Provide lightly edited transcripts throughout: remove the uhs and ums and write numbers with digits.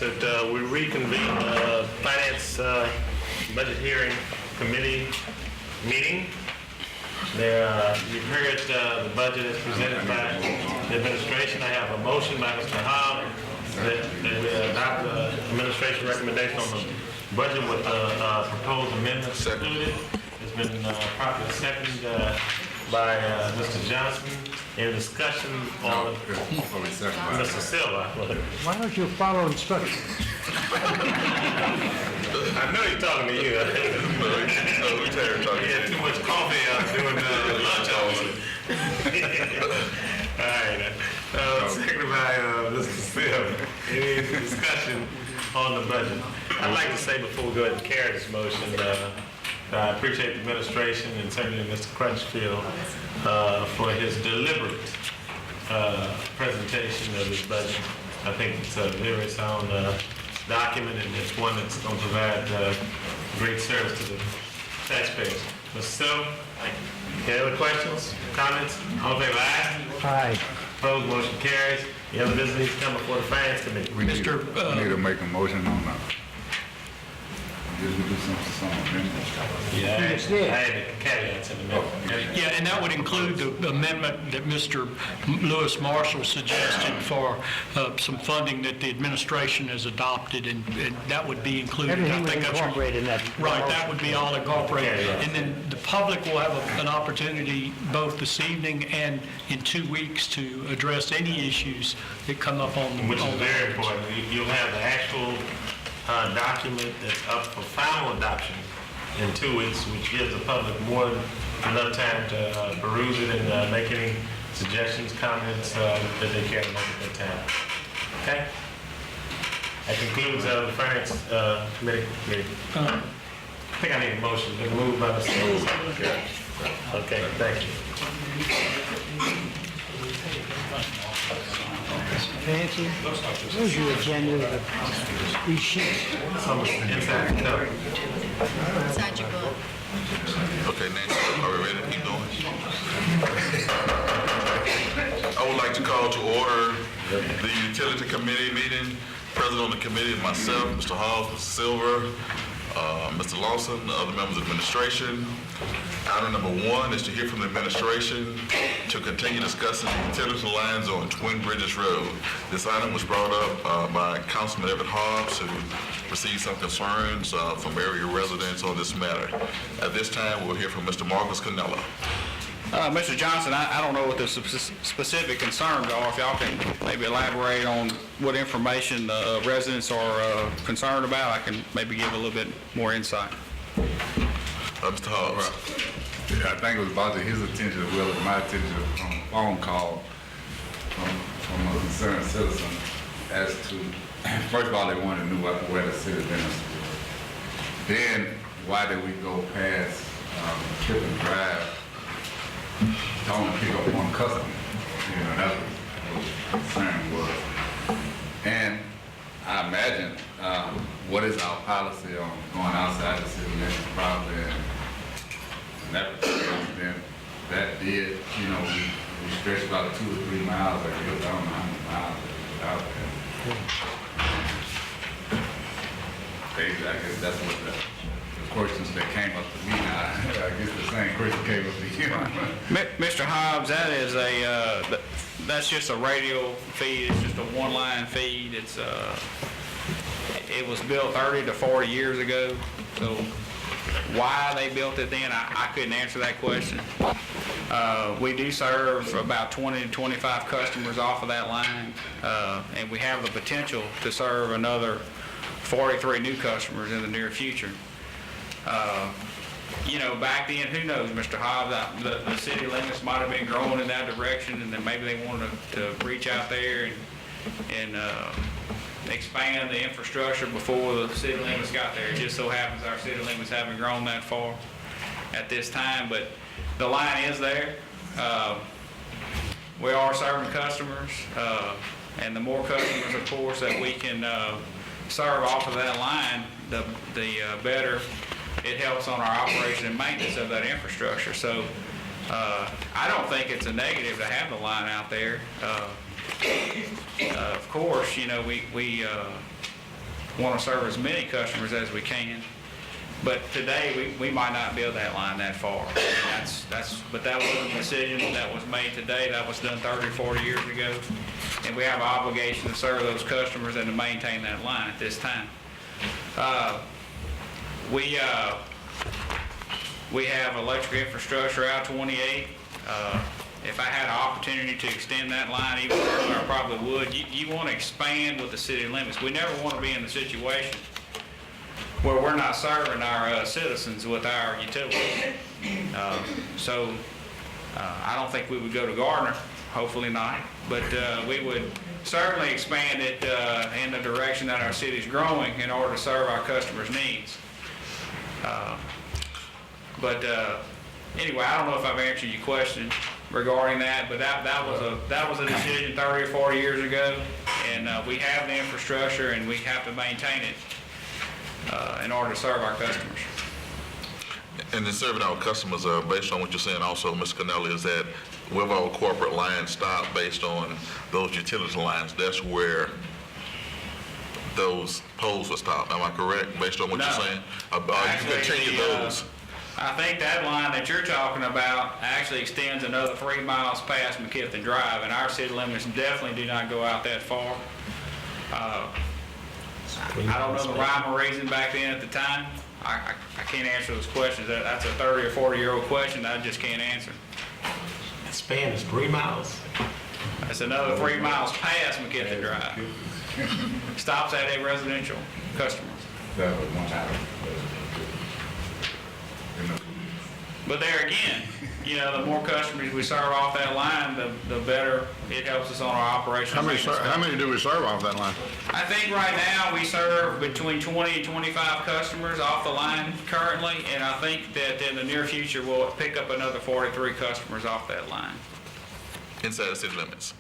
that we reconvene the Finance Budget Hearing Committee meeting. You've heard the budget is presented by the administration. I have a motion by Mr. Hobb that we adopt the administration recommendation on the budget with the proposed amendments included. It's been properly seconded by Mr. Johnson. In discussion on Mr. Silva. Why don't you follow instructions? I know he's talking to you. He had too much coffee during lunch hour. All right. Seconded by Mr. Silva. Any discussion on the budget? I'd like to say before we go ahead and carry this motion, I appreciate the administration and certainly Mr. Crutchfield for his deliberate presentation of this budget. I think it's a very sound document, and it's one that's going to provide great service to the taxpayers. Mr. Silver, any other questions, comments? All in favor, aye? Aye. Opposed, motion carries. The other business needs to come before the Finance Committee. We need to make a motion on that. We do some amendments. Yeah, I It's there. had the caveats in the middle. Yeah, and that would include the amendment that Mr. Lewis Marshall suggested for some funding that the administration has adopted, and that would be included. Everything I was think that's incorporated in that. right. That would be all incorporated. Yeah, yeah. And then the public will have an opportunity both this evening and in 2 weeks to address any issues that come up on Which is the very important. You'll have the actual document that's up for final adoption in 2 weeks, which gives the public more than enough time to peruse it and make any suggestions, comments that they care to make at that time. Okay? That concludes the Finance Committee meeting. I think I need a motion. Been moved by Mr. Okay, thank you. Nancy, where's your agenda, these sheets? Inside, no. Inside your book. Okay, Nancy, are we ready to keep going? I would like to call to order the Utility Committee meeting. President of the committee, myself, Mr. Hall, Mr. Silver, Mr. Lawson, other members of the administration. Item number 1 is to hear from the administration to continue discussing the utility lines on Twin Bridges Road. This item was brought up by Councilman Everett Hobbs, who received some concerns from area residents on this matter. At this time, we'll hear from Mr. Marcus Cannella. Mr. Johnson, I don't know what the specific concerns are. If y'all can maybe elaborate on what information residents are concerned about, I can maybe give a little bit more insight. Mr. Hobbs. Yeah, I think it was brought to his attention as well as my attention on a phone call from a concerned citizen as to, first of all, they wanted to know where the city limits were. Then, why did we go past Trip and Drive to only pick up one customer? You know, that's what the concern was. And I imagine, what is our policy on going outside the city limits probably, and that then that did, you know, we stretched about 2 or 3 miles, I guess, I don't know how many miles it was out there. I guess that's what the questions that came up to me now. I guess the same question came up to you. Mr. Hobbs, that is that's just a radio feed. It's just a one-line feed. It was built 30 to 40 years ago, so why they built it then, I couldn't answer that question. We do serve about 20 to 25 customers off of that line, and we have the potential to serve another 43 new customers in the near future. You know, back then, who knows, Mr. Hobbs, the city limits might have been growing in that direction, and then maybe they wanted to reach out there and expand the infrastructure before the city limits got there. It just so happens our city limits haven't grown that far at this time, but the line is there. We are serving customers, and the more customers, of course, that we can serve off of that line, the better it helps on our operation and maintenance of that infrastructure. So I don't think it's a negative to have the line out there. Of course, you know, we want to serve as many customers as we can. But today, we might not build that line that far. But that wasn't a decision that was made today. That was done 30 or 40 years ago. And we have an obligation to serve those customers and to maintain that line at this time. We have electric infrastructure out 28. If I had an opportunity to extend that line even further, I probably would. You want to expand with the city limits. We never want to be in the situation where we're not serving our citizens with our utilities. I don't think we would go to Gardner, hopefully not, but we would certainly expand it in the direction that our city's growing in order to serve our customers' needs. Anyway, I don't know if I've answered your question regarding that, but that was a decision 30 or 40 years ago, and we have the infrastructure and we have to maintain it in order to serve our customers. And in serving our customers, based on what you're saying also, Mr. Cannella, is that with our corporate lines stop based on those utility lines, that's where those poles will stop. Am I correct, based on what you're saying? You continue those? I think that line that you're talking about actually extends another 3 miles past McKithen Drive, and our city limits definitely do not go out that far. I don't know the rhyme or reason back then at the time. I can't answer those questions. That's a 30 or 40-year-old question that I just can't answer. The span is 3 miles. That's another 3 miles past McKithen Drive. Stops at a residential customer. That was one hour. But there again, the more customers we serve off that line, the better it helps us on our operations. How many do we serve off that line? I think right now we serve between 20 and 25 customers off the line currently, and I think that in the near future we'll pick up another 43 customers off that line. Inside the city limits?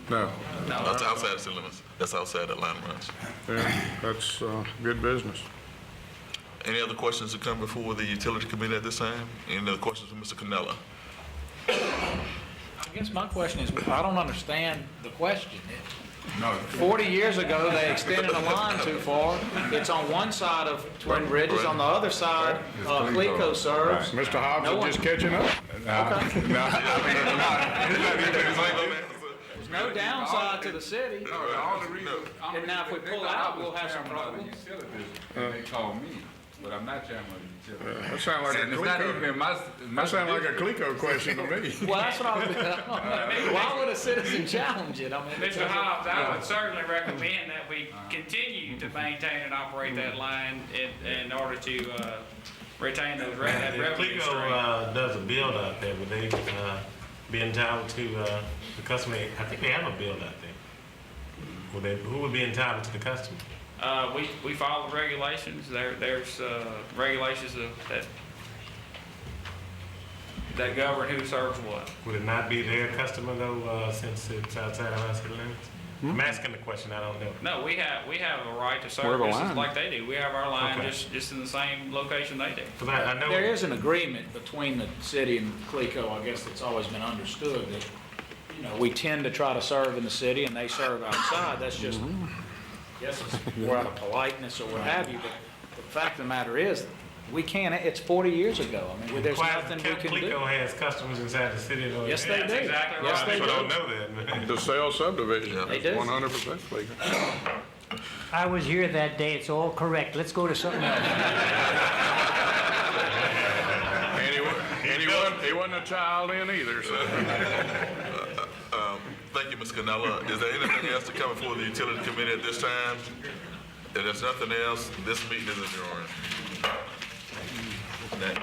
No. That's outside the city limits. That's outside that line runs. Yeah, that's good business. Any other questions to come before the utility committee at this time? Any other questions for Mr. Cannella? I guess my question is, I don't understand the question. No. 40 years ago, they extended a line too far. It's on one side of Twin Bridges, on the other side, Clico serves. Mr. Hobbs No is one- just catching up. There's no downside to the city. No, the only reason. And now if we pull out, we'll have some problems. They call me, but I'm not chairman of the utility. That sounds like a And it's not even Clico. my. That sounds like a Clico question to me. Well, that's what I was, why would a citizen challenge it? I mean, Mr. Hobbs, I would certainly recommend that we continue to maintain and operate that line in order to retain those that revenue stream. Clico does a build out there, would they be entitled to the customer? I think they have a build out there. Who would be entitled to the customer? We follow the regulations. There's regulations that govern who serves what. Would it not be their customer though, since it's outside of our city limits? I'm asking the question, I don't know. No, we have a right to serve Where the business line? like they do. We have our line Okay. just in the same location they do. 'Cause I know. there is an agreement between the city and Clico, I guess it's always been understood that, we tend to try to serve in the city and they serve outside. That's just, I guess it's more out of politeness or what have you, but the fact of the matter is, we can't, it's 40 years ago. I mean, there's nothing we can do. Clico has customers inside the city though. Yes, they do. That's exactly Yes, right. they People don't do. know that. The sale subdivision. They do. 100% Clico. I was here that day, it's all correct. Let's go to something else. And he wasn't a child in either, so. Thank you, Ms. Cannella. Is there anything else to come before the utility committee at this time? If there's nothing else, this meeting is adjourned. Next.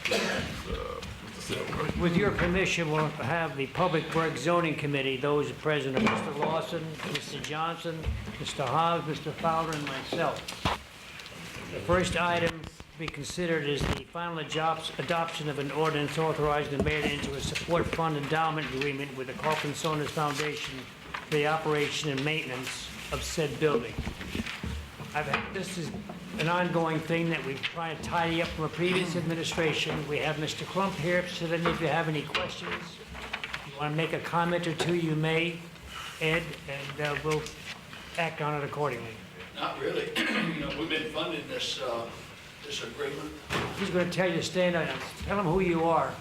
Mr. Silver. With your permission, we'll have the Public Works Zoning Committee, those present are Mr. Lawson, Mr. Johnson, Mr. Hobbs, Mr. Fowler, and myself. The first item to be considered is the final adoption of an ordinance authorizing the mayor to enter a support fund endowment agreement with the Coffin Saunders Foundation for the operation and maintenance of said building. This is an ongoing thing that we've tried to tidy up from a previous administration. We have Mr. Klump here, so then if you have any questions, if you want to make a comment or two, you may, Ed, and we'll act on it accordingly. Not really. You know, we've been funding this, this agreement. He's going to tell you to stand up, tell him who you are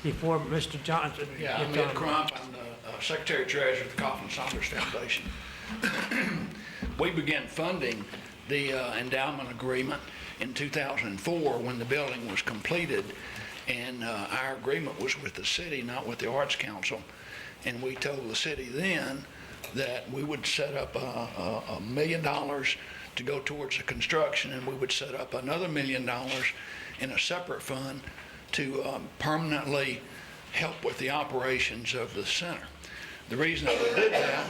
before Mr. Johnson. Yeah, I'm gets Ed on. Crump. I'm the Secretary Treasurer of the Coffin Saunders Foundation. We began funding the endowment agreement in 2004 when the building was completed. And our agreement was with the city, not with the Arts Council. And we told the city then that we would set up $1 million to go towards the construction, and we would set up another $1 million in a separate fund to permanently help with the operations of the center. The reason that we did that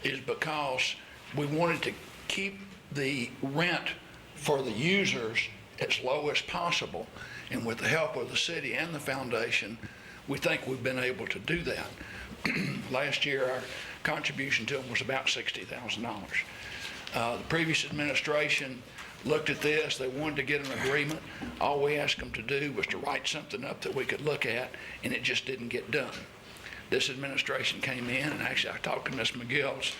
is because we wanted to keep the rent for the users as low as possible. And with the help of the city and the foundation, we think we've been able to do that. Last year, our contribution to them was about $60,000. The previous administration looked at this. They wanted to get an agreement. All we asked them to do was to write something up that we could look at, and it just didn't get done. This administration came in, and actually I talked to Ms. McGill's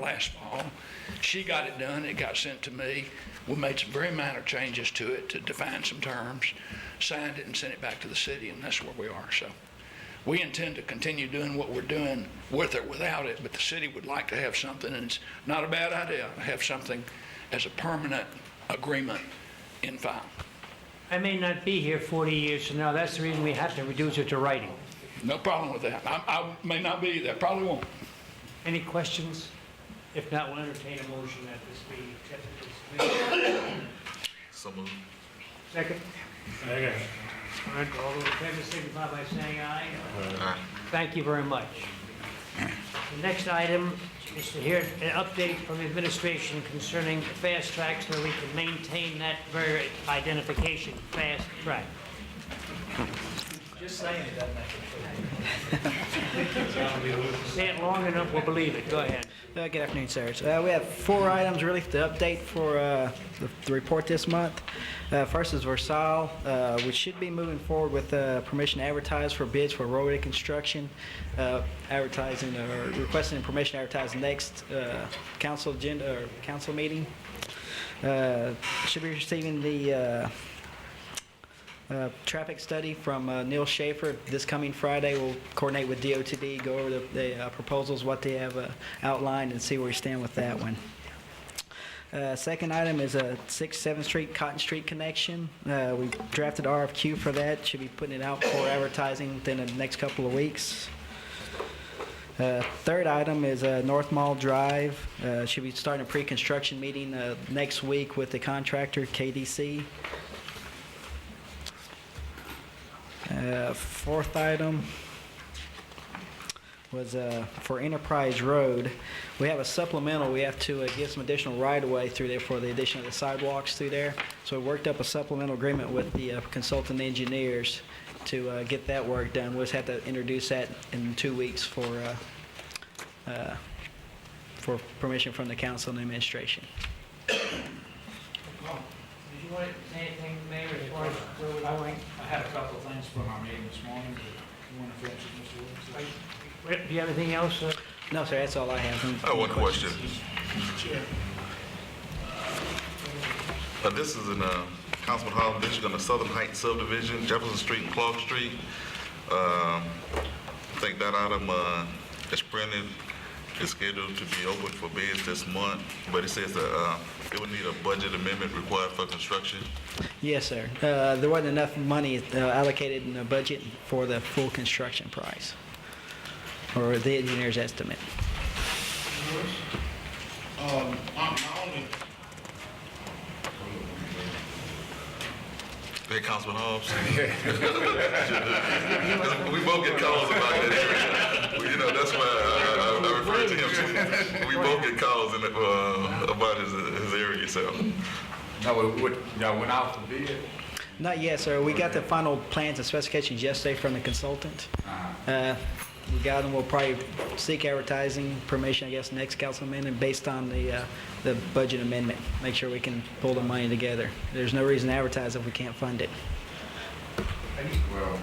last fall. She got it done. It got sent to me. We made some very minor changes to it to define some terms, signed it, and sent it back to the city, and that's where we are. So we intend to continue doing what we're doing with or without it, but the city would like to have something, and it's not a bad idea to have something as a permanent agreement in file. I may not be here 40 years from now. That's the reason we have to reduce it to writing. No problem with that. I may not be there, probably won't. Any questions? If not, we'll entertain a motion that this be accepted as submitted. So moved. Second? Okay. All right, all those in favor signify by saying aye. Aye. Thank you very much. The next item is to hear an update from the administration concerning fast tracks where we can maintain that very identification, fast track. Just saying it doesn't make Say it long enough, we'll believe it. Go ahead. Good afternoon, sir. We have 4 items really to update for the report this month. First is Versailles. We should be moving forward with permission to advertise for bids for roadway construction, advertising or requesting permission to advertise next council agenda or council meeting. Should be receiving the traffic study from Neil Schaefer this coming Friday. We'll coordinate with DOTD, go over the proposals, what they have outlined, and see where we stand with that one. Second item is a 6th, 7th Street, Cotton Street connection. We drafted RFQ for that. Should be putting it out for advertising within the next couple of weeks. Third item is North Mall Drive. Should be starting a pre-construction meeting next week with the contractor, KDC. Fourth item was for Enterprise Road. We have a supplemental. We have to get some additional right-of-way through there for the addition of the sidewalks through there. So we worked up a supplemental agreement with the consultant engineers to get that work done. We'll just have to introduce that in 2 weeks for permission from the council and the administration. Did you want to say anything, Mayor, as far as where we're going? I had a couple of things from our meeting this morning, but you want to finish it, Mr. Williams? Do you have anything else? No, sir, that's all I have. I have one question. This is in Councilman Hall District on the Southern Heights subdivision, Jefferson Street and Clark Street. I think that item is printed, is scheduled to be open for bids this month, but it says that it would need a budget amendment required for construction. Yes, sir. There wasn't enough money allocated in the budget for the full construction price, or the engineer's estimate. Hey, Councilman Hobbs. We both get calls about that area. You know, that's why I refer to him. We both get calls about his area, so. No, y'all went out for bid? Not yet, sir. We got the final plans and specifications yesterday from the consultant. We got them. We'll probably seek advertising permission, I guess, next council amendment based on the budget amendment. Make sure we can pull the money together. There's no reason to advertise if we can't fund it. Well,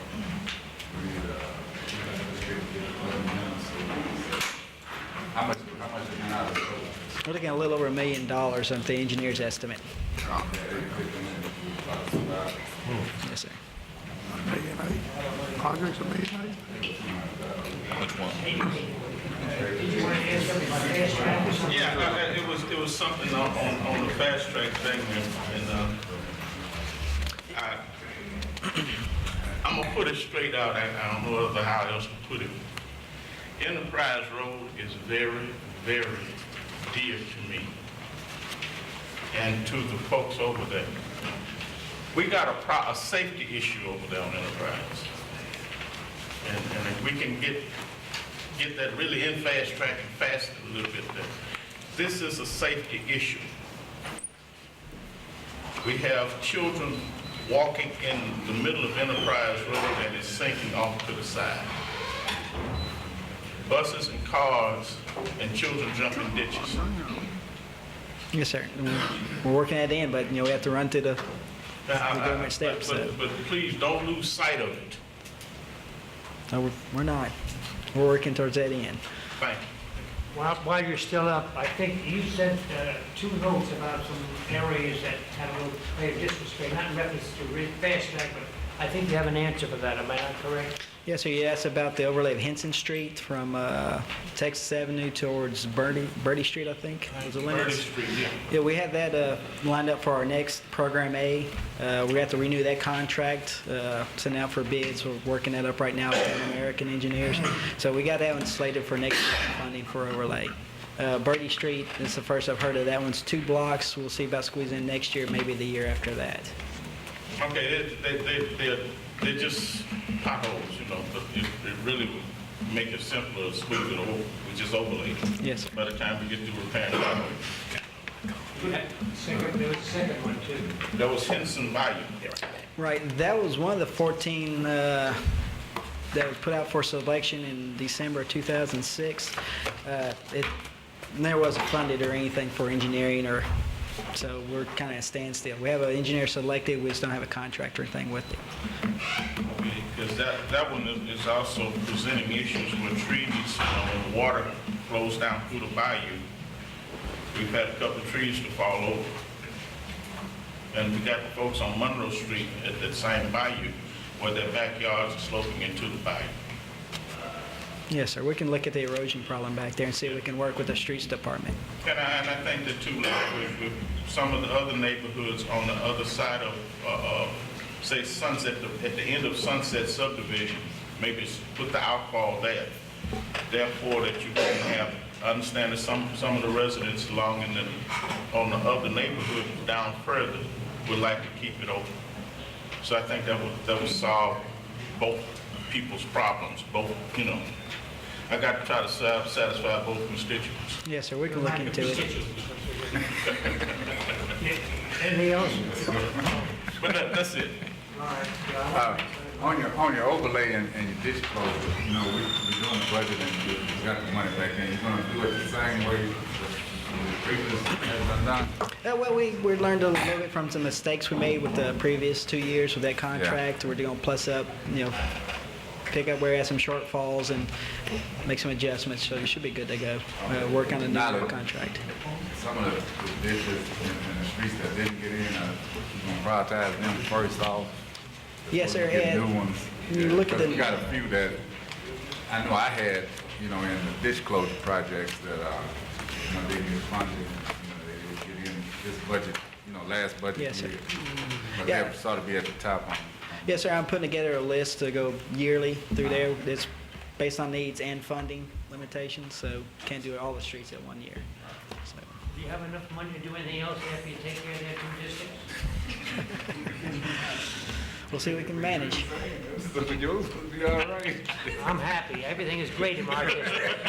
we need how much is in out of the We're looking at a little over $1 million on the engineer's estimate. Yes, sir. Projects $1 million? Which one? Did you want to ask something about fast track or something? Yeah, it was something on the fast track thing, and I'm gonna put it straight out. I don't know how else to put it. Enterprise Road is very, very dear to me and to the folks over there. We got a safety issue over there on Enterprise, and if we can get that really in fast track and faster a little bit there. This is a safety issue. We have children walking in the middle of Enterprise Road and it's sinking off to the side. Buses and cars and children jumping ditches. Yes, sir. We're working at the end, but, we have to run through the government steps. So. But please don't lose sight of it. No, we're not. We're working towards that end. Thank you. While you're still up, I think you sent 2 notes about some areas that had a little grave disrespect, not in reference to fast track, but I think you have an answer for that. Am I not correct? Yes, sir. You asked about the overlay of Henson Street from Texas Avenue towards Birdie Street, I think. Was the limits. Birdie Street, yeah. Yeah, we have that lined up for our next Program A. We have to renew that contract, send out for bids. We're working that up right now with the American engineers. So we got that one slated for next year funding for overlay. Birdie Street, this is the first I've heard of that one's 2 blocks. We'll see about squeezing in next year, maybe the year after that. Okay, they're just potholes, but it really would make it simpler to squeeze it over, which is overlaid. Yes, sir. By the time we get through repairing the pothole. There was a second one, too. That was Henson Bayou. Right, that was one of the 14 that was put out for selection in December of 2006. It never wasn't funded or anything for engineering, so we're kind of at a standstill. We have an engineer selected, we just don't have a contract or anything with it. Because that one is also presenting issues with trees, when the water flows down through the bayou. We've had a couple of trees to fall over. And we got folks on Monroe Street at that same bayou where their backyards are sloping into the bayou. Yes, sir. We can look at the erosion problem back there and see if we can work with the streets department. And I think that too, like with some of the other neighborhoods on the other side of say Sunset, at the end of Sunset subdivision, maybe put the outfall there. Therefore, that you can have, I understand that some of the residents along on the other neighborhood down further would like to keep it open. So I think that would solve both people's problems, both, I got to try to satisfy both constituents. Yes, sir. We can look into it. Anything else? But that's it. All right. On your overlay and your ditch closure, we're doing the budget and you got the money back in. You're gonna do it the same way the previous has been done? Well, we learned a little bit from some mistakes we made with the previous 2 years with that contract. We're going to plus up, pick up where we had some shortfalls and make some adjustments, so we should be good to go. Work on a new contract. Some of the ditches in the streets that didn't get in, you're gonna prioritize them first off. Yes, sir. Get And new ones. you look at We got a few that I know I had, in the ditch closure projects that, they get funded, they get in this budget, last budget Yes, sir. year. But Yeah. they have to sort of be at the top on. Yes, sir. I'm putting together a list to go yearly through there. It's based on needs and funding limitations, so can't do all the streets at 1 year. So. Do you have enough money to do anything else after you take care of that 2 districts? We'll see what we can manage. Yours will be all right. I'm happy. Everything is great in my district.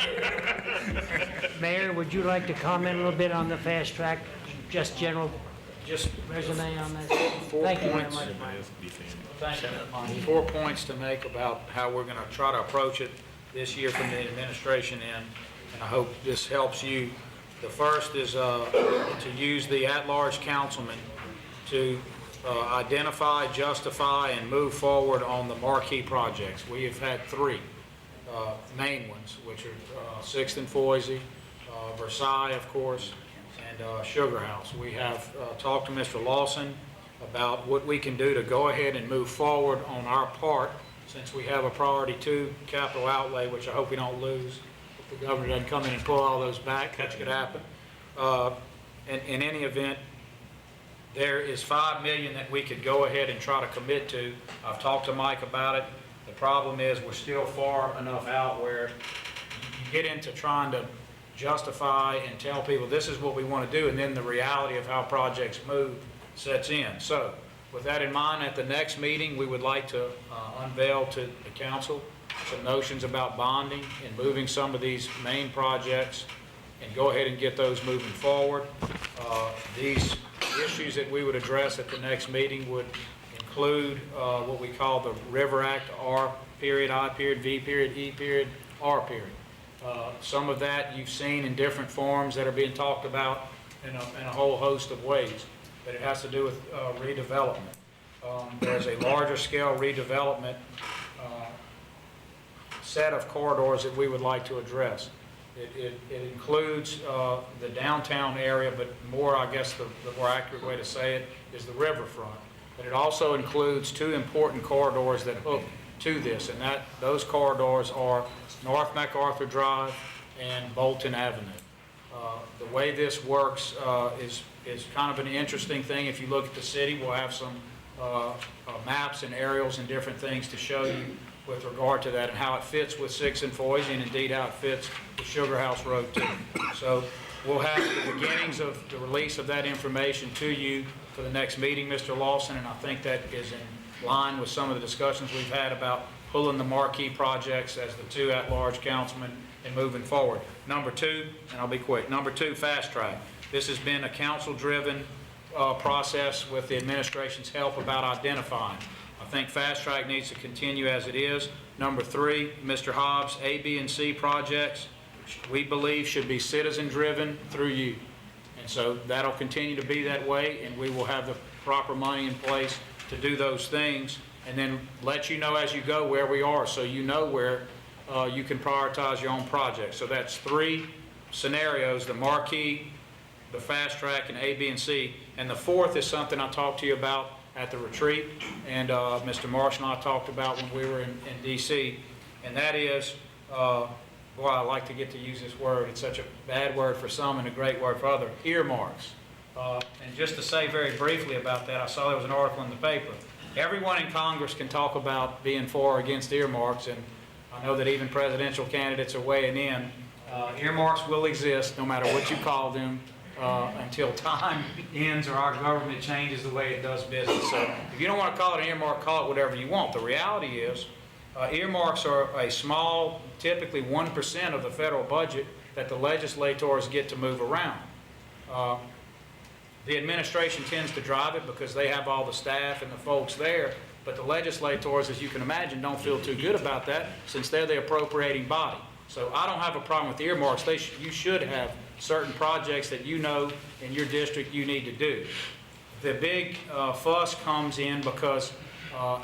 Mayor, would you like to comment a little bit on the fast track? Just resume on that? Thank you very much, Mike. Thank you. 4 points to make about how we're going to try to approach it this year from the administration end, and I hope this helps you. The first is to use the at-large councilman to identify, justify, and move forward on the marquee projects. We have had 3 main ones, which are 6th and Foisey, Versailles, of course, Sugar House. We have talked to Mr. Lawson about what we can do to go ahead and move forward on our part, since we have a priority 2 capital outlay, which I hope we don't lose. If the governor doesn't come in and pull all those back, that could happen. In any event, there is $5 million that we could go ahead and try to commit to. I've talked to Mike about it. The problem is we're still far enough out where you get into trying to justify and tell people this is what we want to do, and then the reality of how projects move sets in. So with that in mind, at the next meeting, we would like to unveil to the council some notions about bonding and moving some of these main projects and go ahead and get those moving forward. These issues that we would address at the next meeting would include what we call the River Act, R period, I period, V period, E period, R period. Some of that you've seen in different forms that are being talked about in a whole host of ways, but it has to do with redevelopment. There's a larger scale redevelopment set of corridors that we would like to address. It includes the downtown area, but more, I guess the more accurate way to say it is the riverfront. But it also includes 2 important corridors that hook to this, and those corridors are North MacArthur Drive and Bolton Avenue. The way this works is kind of an interesting thing. If you look at the city, we'll have some maps and aerials and different things to show you with regard to that and how it fits with 6 and Foysie, and indeed how it fits with Sugar House Road too. So we'll have the beginnings of the release of that information to you for the next meeting, Mr. Lawson, and I think that is in line with some of the discussions we've had about pulling the marquee projects as the 2 at-large councilmen and moving forward. Number 2, and I'll be quick, number 2, fast track. This has been a council-driven process with the administration's help about identifying. I think fast track needs to continue as it is. Number 3, Mr. Hobbs, A, B, and C projects, we believe should be citizen-driven through you. And so that'll continue to be that way, and we will have the proper money in place to do those things, and then let you know as you go where we are, so you know where you can prioritize your own projects. So that's 3 scenarios: the marquee, the fast track, and A, B, and C. And the 4th is something I talked to you about at the retreat, and Mr. Marshall and I talked about when we were in D.C., and that is, boy, I like to get to use this word. It's such a bad word for some and a great word for others, earmarks. And just to say very briefly about that, I saw there was an article in the paper. Everyone in Congress can talk about being for or against earmarks, and I know that even presidential candidates are weighing in. Earmarks will exist no matter what you call them until time ends or our government changes the way it does business. So if you don't want to call it an earmark, call it whatever you want. The reality is earmarks are a small, typically 1% of the federal budget that the legislators get to move around. The administration tends to drive it because they have all the staff and the folks there, but the legislators, as you can imagine, don't feel too good about that since they're the appropriating body. So I don't have a problem with the earmarks. You should have certain projects that you know in your district you need to do. The big fuss comes in because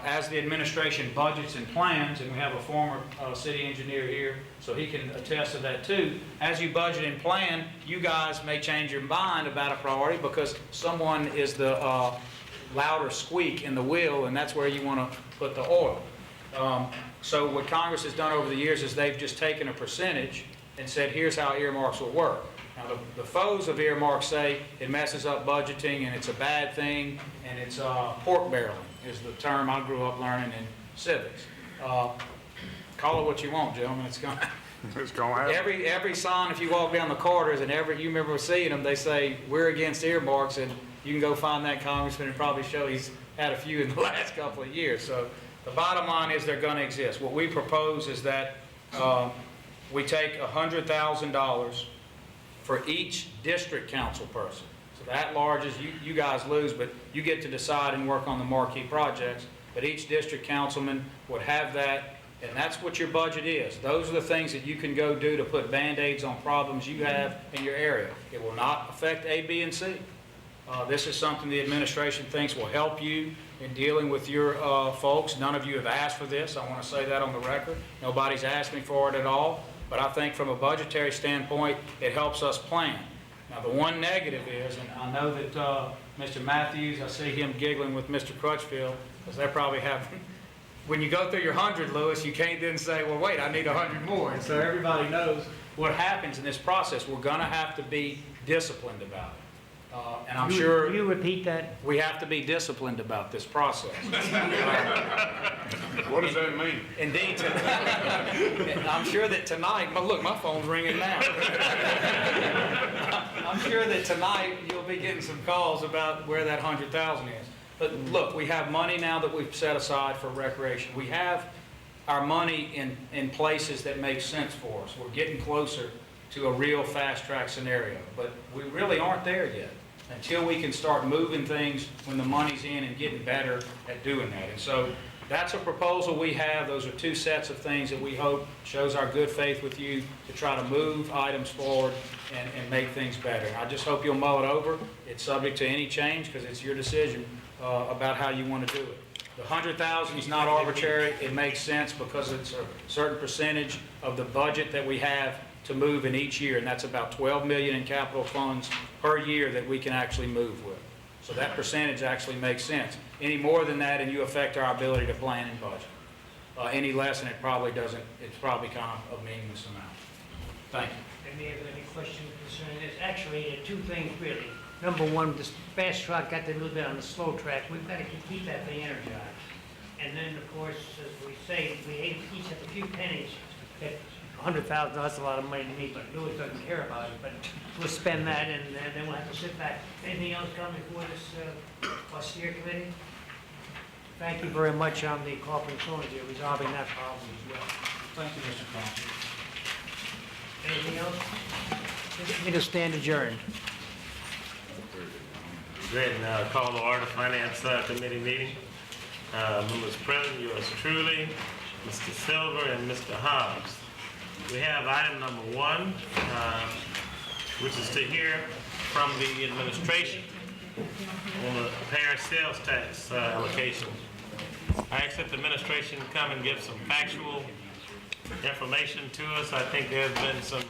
as the administration budgets and plans, and we have a former city engineer here, so he can attest to that too, as you budget and plan, you guys may change your mind about a priority because someone is the louder squeak in the wheel, and that's where you want to put the oil. So what Congress has done over the years is they've just taken a percentage and said, here's how earmarks will work. Now, the foes of earmarks say it messes up budgeting and it's a bad thing, and it's pork barreling is the term I grew up learning in civics. Call it what you want, gentlemen. It's going to happen. Every sign, if you walk down the corridors, and you remember seeing them, they say, we're against earmarks, and you can go find that congressman and probably show he's had a few in the last couple of years. So the bottom line is they're going to exist. What we propose is that we take $100,000 for each district council person. So the at-larges, you guys lose, but you get to decide and work on the marquee projects. But each district councilman would have that, and that's what your budget is. Those are the things that you can go do to put Band-Aids on problems you have in your area. It will not affect A, B, and C. This is something the administration thinks will help you in dealing with your folks. None of you have asked for this. I want to say that on the record. Nobody's asked me for it at all. But I think from a budgetary standpoint, it helps us plan. Now, the one negative is, and I know that Mr. Matthews, I see him giggling with Mr. Crutchfield, because they probably have, when you go through your 100, Lewis, you can't then say, well, wait, I need 100 more. And so everybody knows what happens in this process. We're going to have to be disciplined about it. And I'm sure... Will you repeat that? We have to be disciplined about this process. What does that mean? Indeed. I'm sure that tonight, but look, my phone's ringing now. I'm sure that tonight you'll be getting some calls about where that 100,000 is. But look, we have money now that we've set aside for recreation. We have our money in places that make sense for us. We're getting closer to a real fast track scenario, but we really aren't there yet until we can start moving things when the money's in and getting better at doing that. And so that's a proposal we have. Those are two sets of things that we hope shows our good faith with you to try to move items forward and make things better. I just hope you'll mull it over. It's subject to any change because it's your decision about how you want to do it. The 100,000 is not arbitrary. It makes sense because it's a certain percentage of the budget that we have to move in each year, and that's about 12 million in capital funds per year that we can actually move with. So that percentage actually makes sense. Any more than that, and you affect our ability to plan and budget. Any less, and it probably doesn't. It's probably kind of a meaningless amount. Thank you. Any have any questions concerning this? Actually, two things really. Number one, this fast track got a little bit on the slow track. We've got to keep that thing energized. And then, of course, as we say, we each have a few pennies. $100,000, that's a lot of money to me, but Lewis doesn't care about it. But we'll spend that, and then we'll have to sit back. Anything else coming before this austere committee? Thank you very much on the coffee and soda here, resolving that problem as well. Thank you, Mr. Conklin. Anything else? It'll stand adjourned. Great, now call the order Finance Committee meeting. Members present, yours truly, Mr. Silver and Mr. Hobbs. We have item number one, which is to hear from the administration on the parish sales tax allocation. I asked that the administration come and give some factual information to us. I think there's been some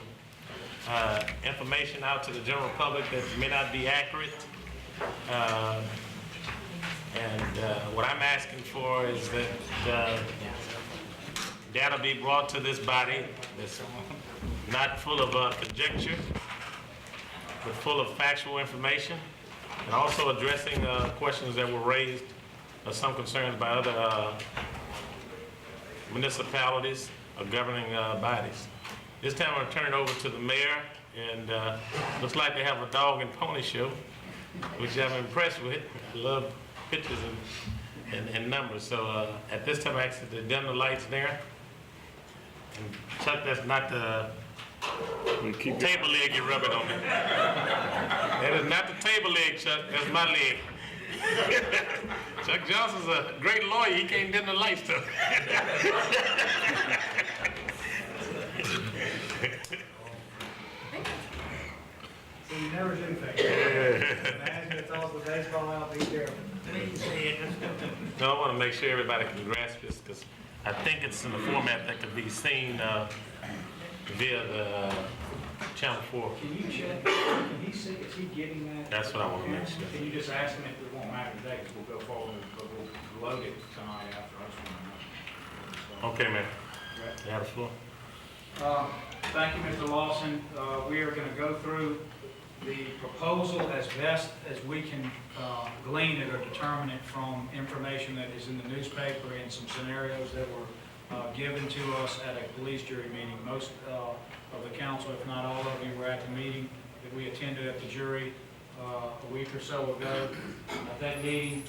information out to the general public that may not be accurate. What I'm asking for is that data be brought to this body that's not full of conjecture, but full of factual information, and also addressing questions that were raised, some concerns by other municipalities or governing bodies. This time I'm going to turn it over to the mayor, and looks like they have a dog and pony show, which I'm impressed with. I love pictures and numbers. So at this time I ask that they dim the lights there. And Chuck, that's not the table leg you're rubbing on me. That is not the table leg, Chuck. That's my leg. Chuck Johnson's a great lawyer. He can't dim the lights, though. So you never do things. Imagine it's all the baseball out, be careful. No, I want to make sure everybody can grasp this, because I think it's in a format that can be seen via the Channel 4. Can you check, can he see, is he getting that? That's what I want to make sure. Can you just ask him if it won't matter today, because we'll go forward, but we'll load it tonight after. I just want to know. Okay, man. You have the floor. Thank you, Mr. Lawson. We are going to go through the proposal as best as we can glean it or determine it from information that is in the newspaper and some scenarios that were given to us at a police jury meeting. Most of the council, if not all of you, were at the meeting that we attended at the jury a week or so ago. At that meeting,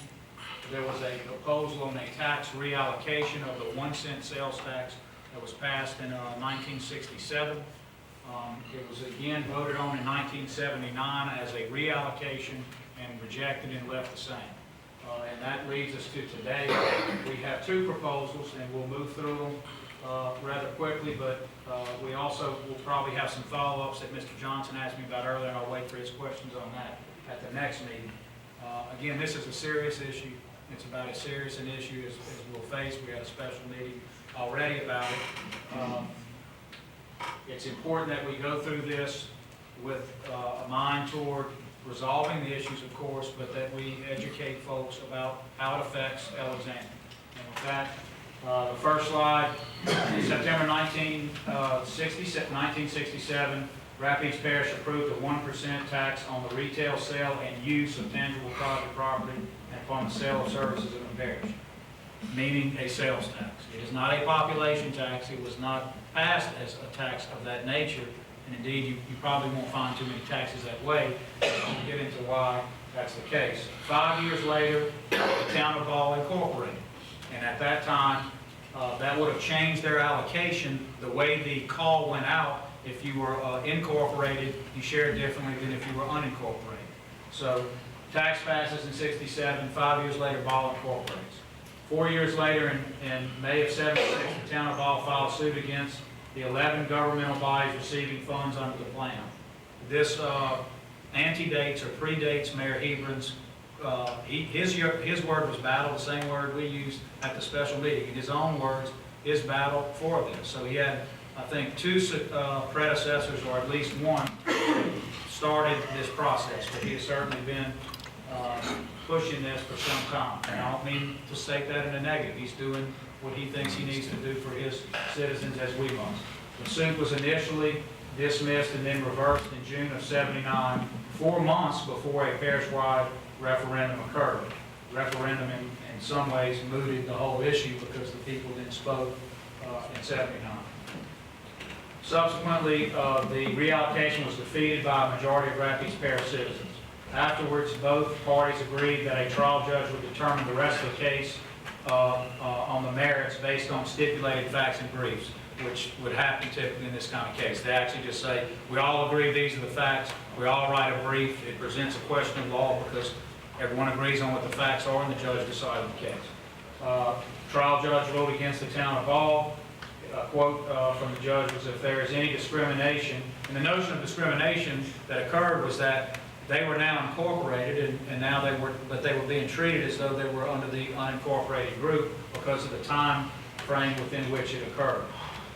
there was a proposal on a tax reallocation of the 1 cent sales tax that was passed in 1967. It was again voted on in 1979 as a reallocation and rejected and left the same. And that leads us to today. We have two proposals, and we'll move through them rather quickly, but we also will probably have some follow-ups that Mr. Johnson asked me about earlier, and I'll wait for his questions on that at the next meeting. Again, this is a serious issue. It's about as serious an issue as we'll face. We had a special meeting already about it. It's important that we go through this with a mind toward resolving the issues, of course, but that we educate folks about how it affects Alexandria. And with that, the first slide, September 1967, Rapides Parish approved a 1% tax on the retail sale and use of tangible private property and upon the sale of services in the parish, meaning a sales tax. It is not a population tax. It was not passed as a tax of that nature. And indeed, you probably won't find too many taxes that way. We'll get into why that's the case. 5 years later, the town of Ball incorporated. And at that time, that would have changed their allocation. The way the call went out, if you were incorporated, you shared differently than if you were unincorporated. So tax passes in 67, 5 years later, Ball incorporates. 4 years later, in May of 76, the town of Ball filed suit against the 11 governmental bodies receiving funds under the plan. This antedates or predates Mayor Hebron's, his word was battle, the same word we used at the special meeting. In his own words, his battle for this. So he had, I think, two predecessors, or at least one, started this process, but he has certainly been pushing this for some time. And I don't mean to state that in a negative. He's doing what he thinks he needs to do for his citizens, as we must. The suit was initially dismissed and then reversed in June of 79, 4 months before a parish-wide referendum occurred. Referendum in some ways mooted the whole issue because the people then spoke in 79. Subsequently, the reallocation was defeated by a majority of Rapides Parish citizens. Afterwards, both parties agreed that a trial judge would determine the rest of the case on the merits based on stipulated facts and briefs, which would happen typically in this kind of case. They actually just say, we all agree these are the facts, we all write a brief, it presents a question of law because everyone agrees on what the facts are and the judge decided the case. Trial judge ruled against the town of Ball. A quote from the judge was, if there is any discrimination, and the notion of discrimination that occurred was that they were now incorporated, and now they were being treated as though they were under the unincorporated group because of the time frame within which it occurred.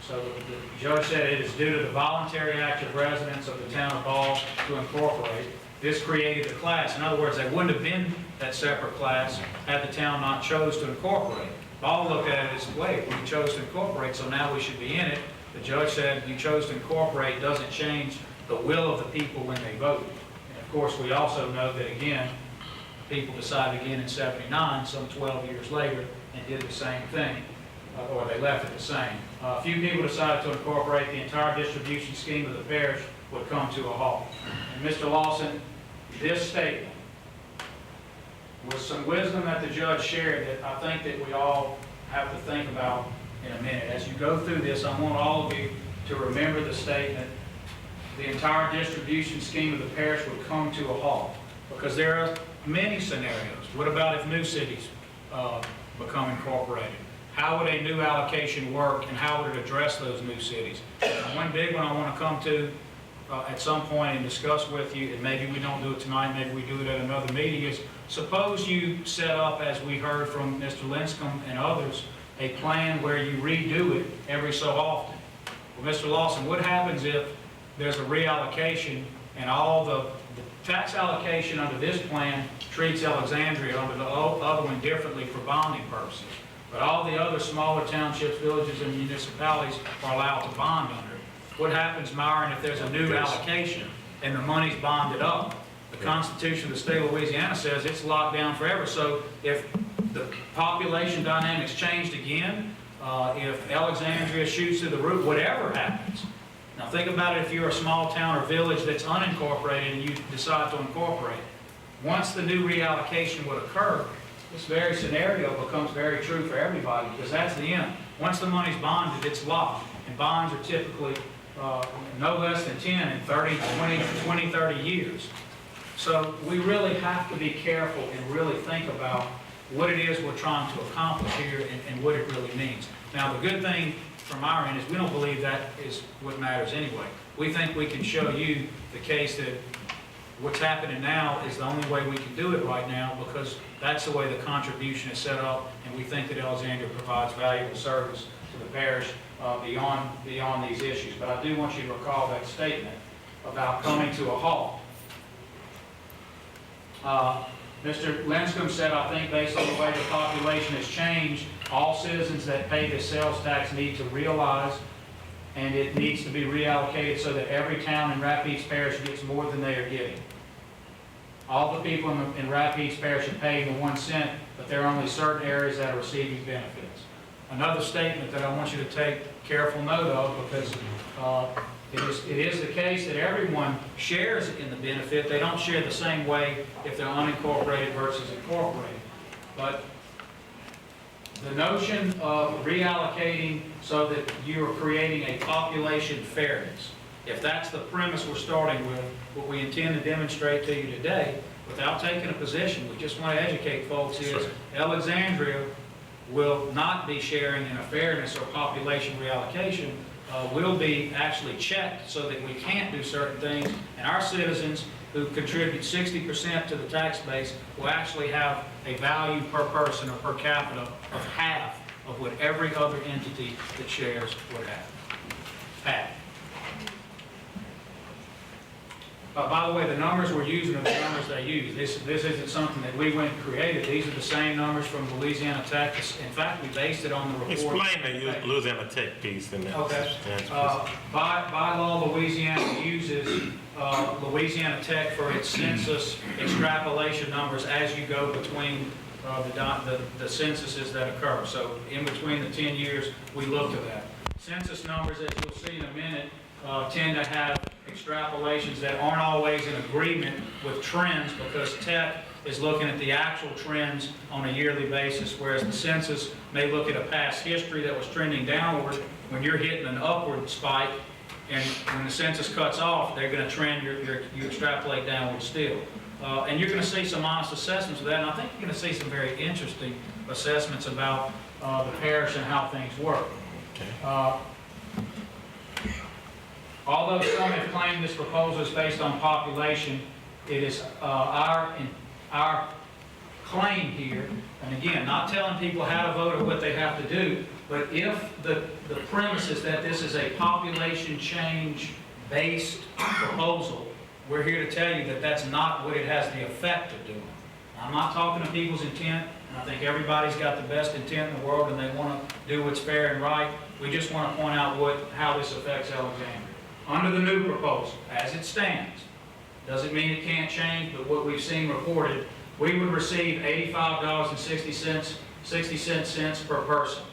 So the judge said it is due to the voluntary act of residents of the town of Ball to incorporate. This created the class. In other words, they wouldn't have been that separate class had the town not chose to incorporate. Ball looked at it as, wait, we chose to incorporate, so now we should be in it. The judge said you chose to incorporate doesn't change the will of the people when they vote. Of course, we also know that, again, people decided again in 79, some 12 years later, and did the same thing, or they left it the same. A few people decided to incorporate. The entire distribution scheme of the parish would come to a halt. And Mr. Lawson, this statement was some wisdom that the judge shared that I think that we all have to think about in a minute. As you go through this, I want all of you to remember the statement, the entire distribution scheme of the parish would come to a halt, because there are many scenarios. What about if new cities become incorporated? How would a new allocation work, and how would it address those new cities? And one big one I want to come to at some point and discuss with you, and maybe we don't do it tonight, maybe we do it at another meeting, is suppose you set up, as we heard from Mr. Linscomb and others, a plan where you redo it every so often. Well, Mr. Lawson, what happens if there's a reallocation and all the tax allocation under this plan treats Alexandria under the other one differently for bonding purposes, but all the other smaller townships, villages, and municipalities are allowed to bond under it? What happens, Myron, if there's a new allocation and the money's bonded up? The Constitution of the state of Louisiana says it's locked down forever. So if the population dynamics changed again, if Alexandria shoots through the roof, whatever happens. Now think about it if you're a small town or village that's unincorporated and you decide to incorporate. Once the new reallocation would occur, this very scenario becomes very true for everybody, because that's the end. Once the money's bonded, it's locked. And bonds are typically no less than 10 and 30, 20, 30 years. So we really have to be careful and really think about what it is we're trying to accomplish here and what it really means. Now, the good thing from our end is we don't believe that is what matters anyway. We think we can show you the case that what's happening now is the only way we can do it right now, because that's the way the contribution is set up, and we think that Alexandria provides valuable service to the parish beyond these issues. But I do want you to recall that statement. about coming to a halt. Mr. Linscomb said, I think based on the way the population has changed, all citizens that pay this sales tax need to realize, and it needs to be reallocated so that every town in Rapides Parish gets more than they are getting. All the people in Rapides Parish are paying the 1 cent, but there are only certain areas that are receiving benefits. Another statement that I want you to take careful note of, because it is the case that everyone shares in the benefit. They don't share the same way if they're unincorporated versus incorporated. But the notion of reallocating so that you are creating a population fairness, if that's the premise we're starting with, what we intend to demonstrate to you today, without taking a position, we just want to educate folks, is Alexandria will not be sharing in a fairness or population reallocation, will be actually checked so that we can't do certain things, and our citizens who contribute 60% to the tax base will actually have a value per person or per capita of half of what every other entity that shares would have. Half. By the way, the numbers we're using are the numbers they use. This isn't something that we went and created. These are the same numbers from Louisiana Tech. In fact, we based it on the report. Explain the Louisiana Tech piece in that. Okay. By law, Louisiana uses Louisiana Tech for its census extrapolation numbers as you go between the censuses that occur. So in between the 10 years, we looked at that. Census numbers, as you'll see in a minute, tend to have extrapolations that aren't always in agreement with trends, because Tech is looking at the actual trends on a yearly basis, whereas the census may look at a past history that was trending downward. When you're hitting an upward spike, and when the census cuts off, they're going to trend, you extrapolate downward still. And you're going to see some honest assessments of that, and I think you're going to see some very interesting assessments about the parish and how things work. Although some have claimed this proposal is based on population, it is our claim here, and again, not telling people how to vote or what they have to do, but if the premise is that this is a population change-based proposal, we're here to tell you that that's not what it has the effect of doing. I'm not talking to people's intent, and I think everybody's got the best intent in the world and they want to do what's fair and right. We just want to point out how this affects Alexandria. Under the new proposal, as it stands, doesn't mean it can't change, but what we've seen reported, we would receive $85.60 per person.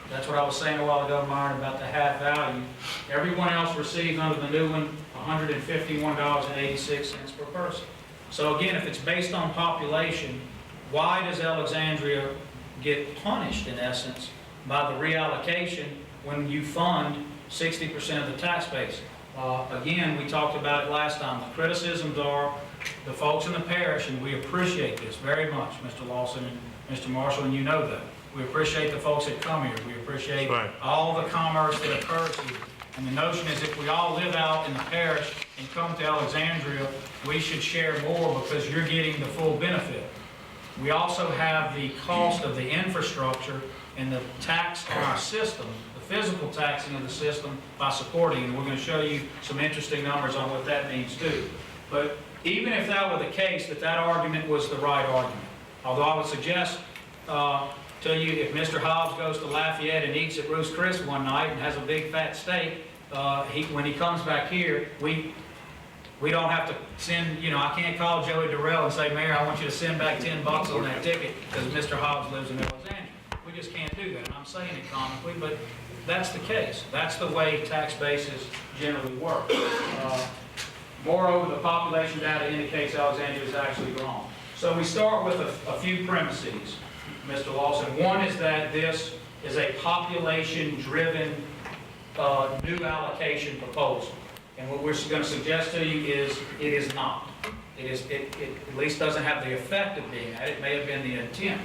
That's what I was saying a while ago, Myron, about the half value. Everyone else receives under the new one $151.86 per person. So again, if it's based on population, why does Alexandria get punished, in essence, by the reallocation when you fund 60% of the tax base? Again, we talked about it last time. The criticisms are the folks in the parish, and we appreciate this very much, Mr. Lawson and Mr. Marshall, and you know that. We appreciate the folks that come here. We appreciate all the commerce that occurs here. And the notion is if we all live out in the parish and come to Alexandria, we should share more because you're getting the full benefit. We also have the cost of the infrastructure and the tax on our system, the physical taxing of the system by supporting it. And we're going to show you some interesting numbers on what that means too. But even if that were the case, that argument was the right argument. Although I would suggest to you, if Mr. Hobbs goes to Lafayette and eats at Ruth's Chris one night and has a big fat steak, when he comes back here, we don't have to send, I can't call Joey Durrell and say, Mayor, I want you to send back $10 on that ticket because Mr. Hobbs lives in Alexandria. We just can't do that. And I'm saying it comically, but that's the case. That's the way tax bases generally work. Moreover, the population data indicates Alexandria is actually wrong. So we start with a few premises, Mr. Lawson. One is that this is a population-driven new allocation proposal. And what we're going to suggest to you is it is not. It at least doesn't have the effect of being that. It may have been the intent.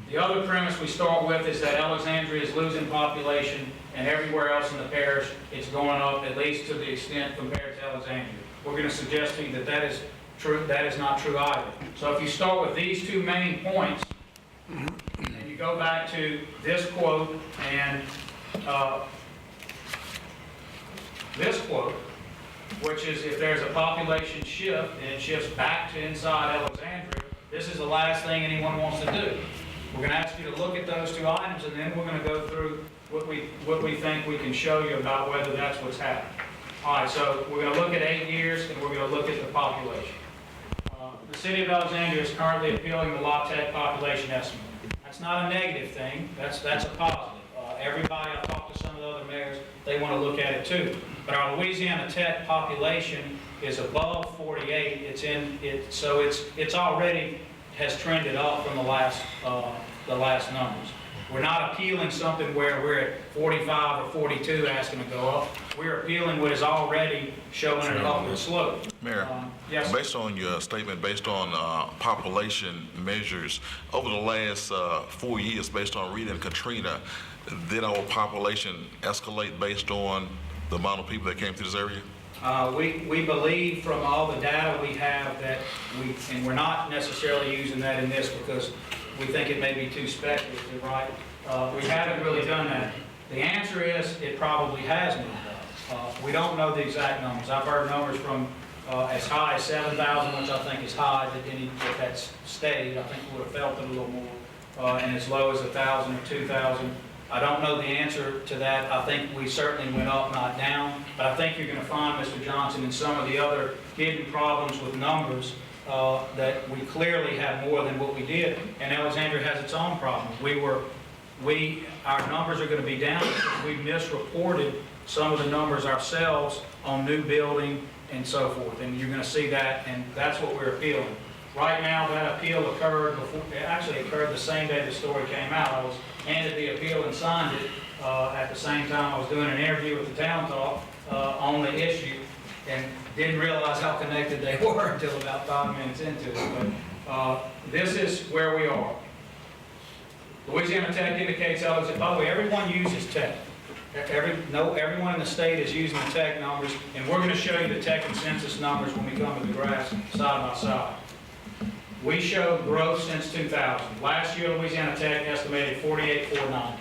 The other premise we start with is that Alexandria is losing population, and everywhere else in the parish it's going up, at least to the extent compared to Alexandria. We're going to suggest to you that that is true. That is not true either. So if you start with these two main points, and you go back to this quote and this quote, which is if there's a population shift and it shifts back to inside Alexandria, this is the last thing anyone wants to do. We're going to ask you to look at those two items, and then we're going to go through what we think we can show you about whether that's what's happened. All right, so we're going to look at 8 years, and we're going to look at the population. The city of Alexandria is currently appealing the La Tech population estimate. That's not a negative thing. That's a positive. Everybody, I've talked to some of the other mayors, they want to look at it too. But our Louisiana Tech population is above 48. So it's already has trended up from the last numbers. We're not appealing something where we're at 45 or 42 asking to go up. We're appealing what is already showing an upward slope. Mayor, yes, based on your statement, based on population measures, over the last 4 years, based on Rita and Katrina, did our population escalate based on the amount of people that came through this area? We believe from all the data we have that and we're not necessarily using that in this because we think it may be too speculative, right? We haven't really done that. The answer is it probably has moved up. We don't know the exact numbers. I've heard numbers from as high as 7,000, which I think is high, if that's stayed, I think we would have felt it a little more, and as low as 1,000 or 2,000. I don't know the answer to that. I think we certainly went up, not down, but I think you're going to find, Mr. Johnson, in some of the other hidden problems with numbers, that we clearly have more than what we did, and Alexandria has its own problems. Our numbers are going to be down because we misreported some of the numbers ourselves on new building and so forth, and you're going to see that, and that's what we're appealing. Right now, that appeal occurred it actually occurred the same day the story came out. I was handed the appeal and signed it at the same time I was doing an interview with the Town Talk on the issue, and didn't realize how connected they were until about 5 minutes into it. But this is where we are. Louisiana Tech indicates, by the way, everyone uses Tech. Everyone in the state is using the Tech numbers, and we're going to show you the Tech and census numbers when we come to the graphs side by side. We showed growth since 2000. Last year, Louisiana Tech estimated 48,490.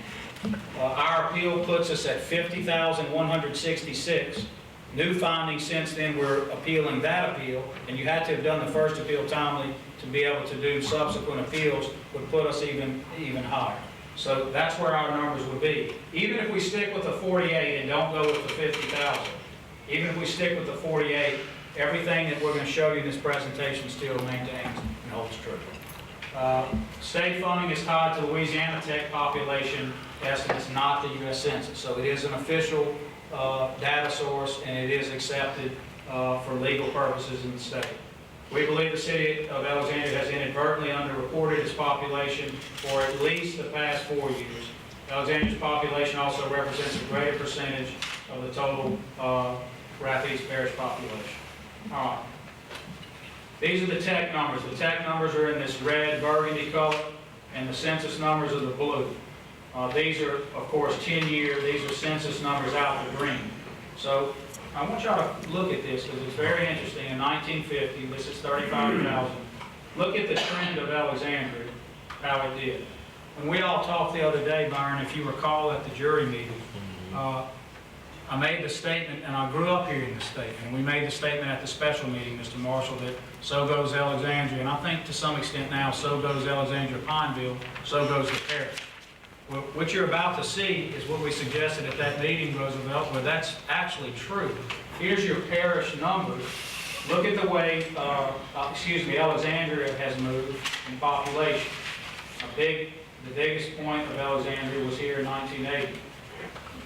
Our appeal puts us at 50,166. New findings since then, we're appealing that appeal, and you had to have done the first appeal timely to be able to do subsequent appeals, would put us even higher. So that's where our numbers would be. Even if we stick with the 48 and don't go with the 50,000, even if we stick with the 48, everything that we're going to show you in this presentation still maintains and holds true. State funding is tied to Louisiana Tech population estimates, not the U.S. Census. So it is an official data source, and it is accepted for legal purposes in the state. We believe the city of Alexandria has inadvertently underreported its population for at least the past 4 years. Alexandria's population also represents a greater percentage of the total Rapides Parish population. All right. These are the Tech numbers. The Tech numbers are in this red burgundy color, and the census numbers are the blue. These are, of course, 10-year. These are census numbers out the green. So I want y'all to look at this because it's very interesting. In 1950, this is 35,000. Look at the trend of Alexandria, how it did. When we all talked the other day, Byron, if you recall at the jury meeting, I made the statement, and I grew up hearing the statement, and we made the statement at the special meeting, Mr. Marshall, that so goes Alexandria, and I think to some extent now, so goes Alexandria Pineville, so goes the parish. Well, what you're about to see is what we suggested at that meeting, Roosevelt, where that's actually true. Here's your parish numbers. Look at the way, Alexandria has moved in population. The biggest point of Alexandria was here in 1980.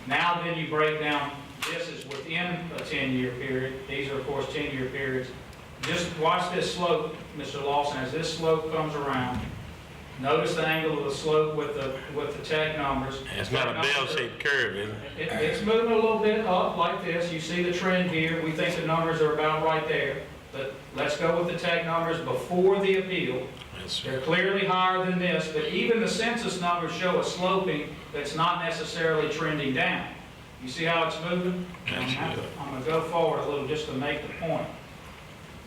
Now then you break down, this is within a 10-year period. These are, of course, 10-year periods. Just watch this slope, Mr. Lawson, as this slope comes around. Notice the angle of the slope with the Tech numbers. It's not a bell-shaped curve, is it? It's moving a little bit up like this. You see the trend here. We think the numbers are about right there. But let's go with the Tech numbers before the appeal. They're clearly higher than this, but even the census numbers show a sloping that's not necessarily trending down. You see how it's moving? I'm going to go forward a little just to make the point.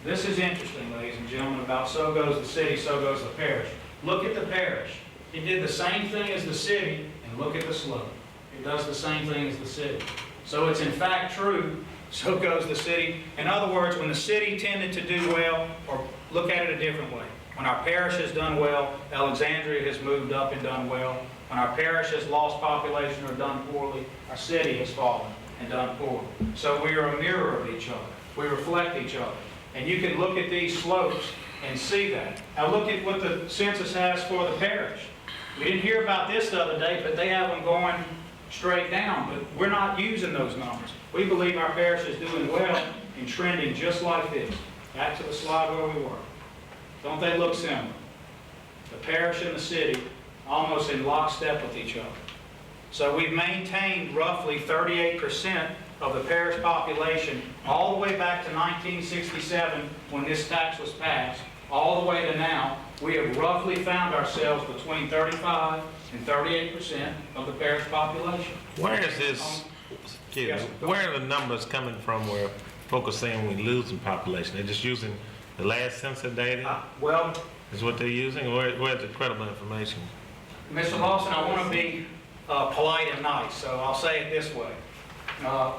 This is interesting, ladies and gentlemen, about so goes the city, so goes the parish. Look at the parish. It did the same thing as the city, and look at the slope. It does the same thing as the city. So it's in fact true so goes the city. In other words, when the city tended to do well, or look at it a different way, when our parish has done well, Alexandria has moved up and done well. When our parish has lost population or done poorly, our city has fallen and done poorly. So we are a mirror of each other. We reflect each other. And you can look at these slopes and see that. Now look at what the census has for the parish. We didn't hear about this the other day, but they have them going straight down. But we're not using those numbers. We believe our parish is doing well and trending just like this. Back to the slide where we were. Don't they look similar? The parish and the city almost in lockstep with each other. So we've maintained roughly 38% of the parish population all the way back to 1967 when this tax was passed, all the way to now. We have roughly found ourselves between 35 and 38% of the parish population. Where is this, Yes. where are the numbers coming from where folks are saying we're losing population? They're just using the last census data? Well, Is what they're using? Or where's the credible information? Mr. Lawson, I want to be polite and nice, so I'll say it this way.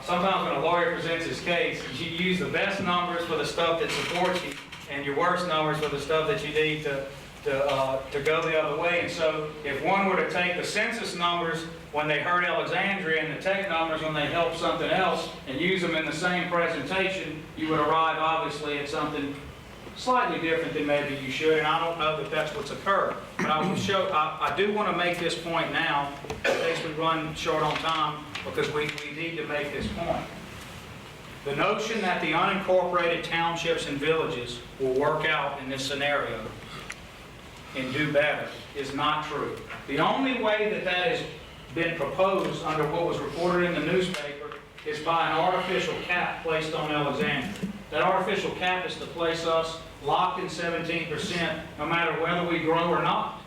Sometimes when a lawyer presents his case, you use the best numbers for the stuff that supports you and your worst numbers for the stuff that you need to go the other way. And so if one were to take the census numbers when they heard Alexandria and the tech numbers when they helped something else and use them in the same presentation, you would arrive obviously at something slightly different than maybe you should, and I don't know that that's what's occurred. But I do want to make this point now, in case we run short on time, because we need to make this point. The notion that the unincorporated townships and villages will work out in this scenario and do better is not true. The only way that that has been proposed under what was reported in the newspaper is by an artificial cap placed on Alexandria. That artificial cap is to place us locked in 17% no matter whether we grow or not.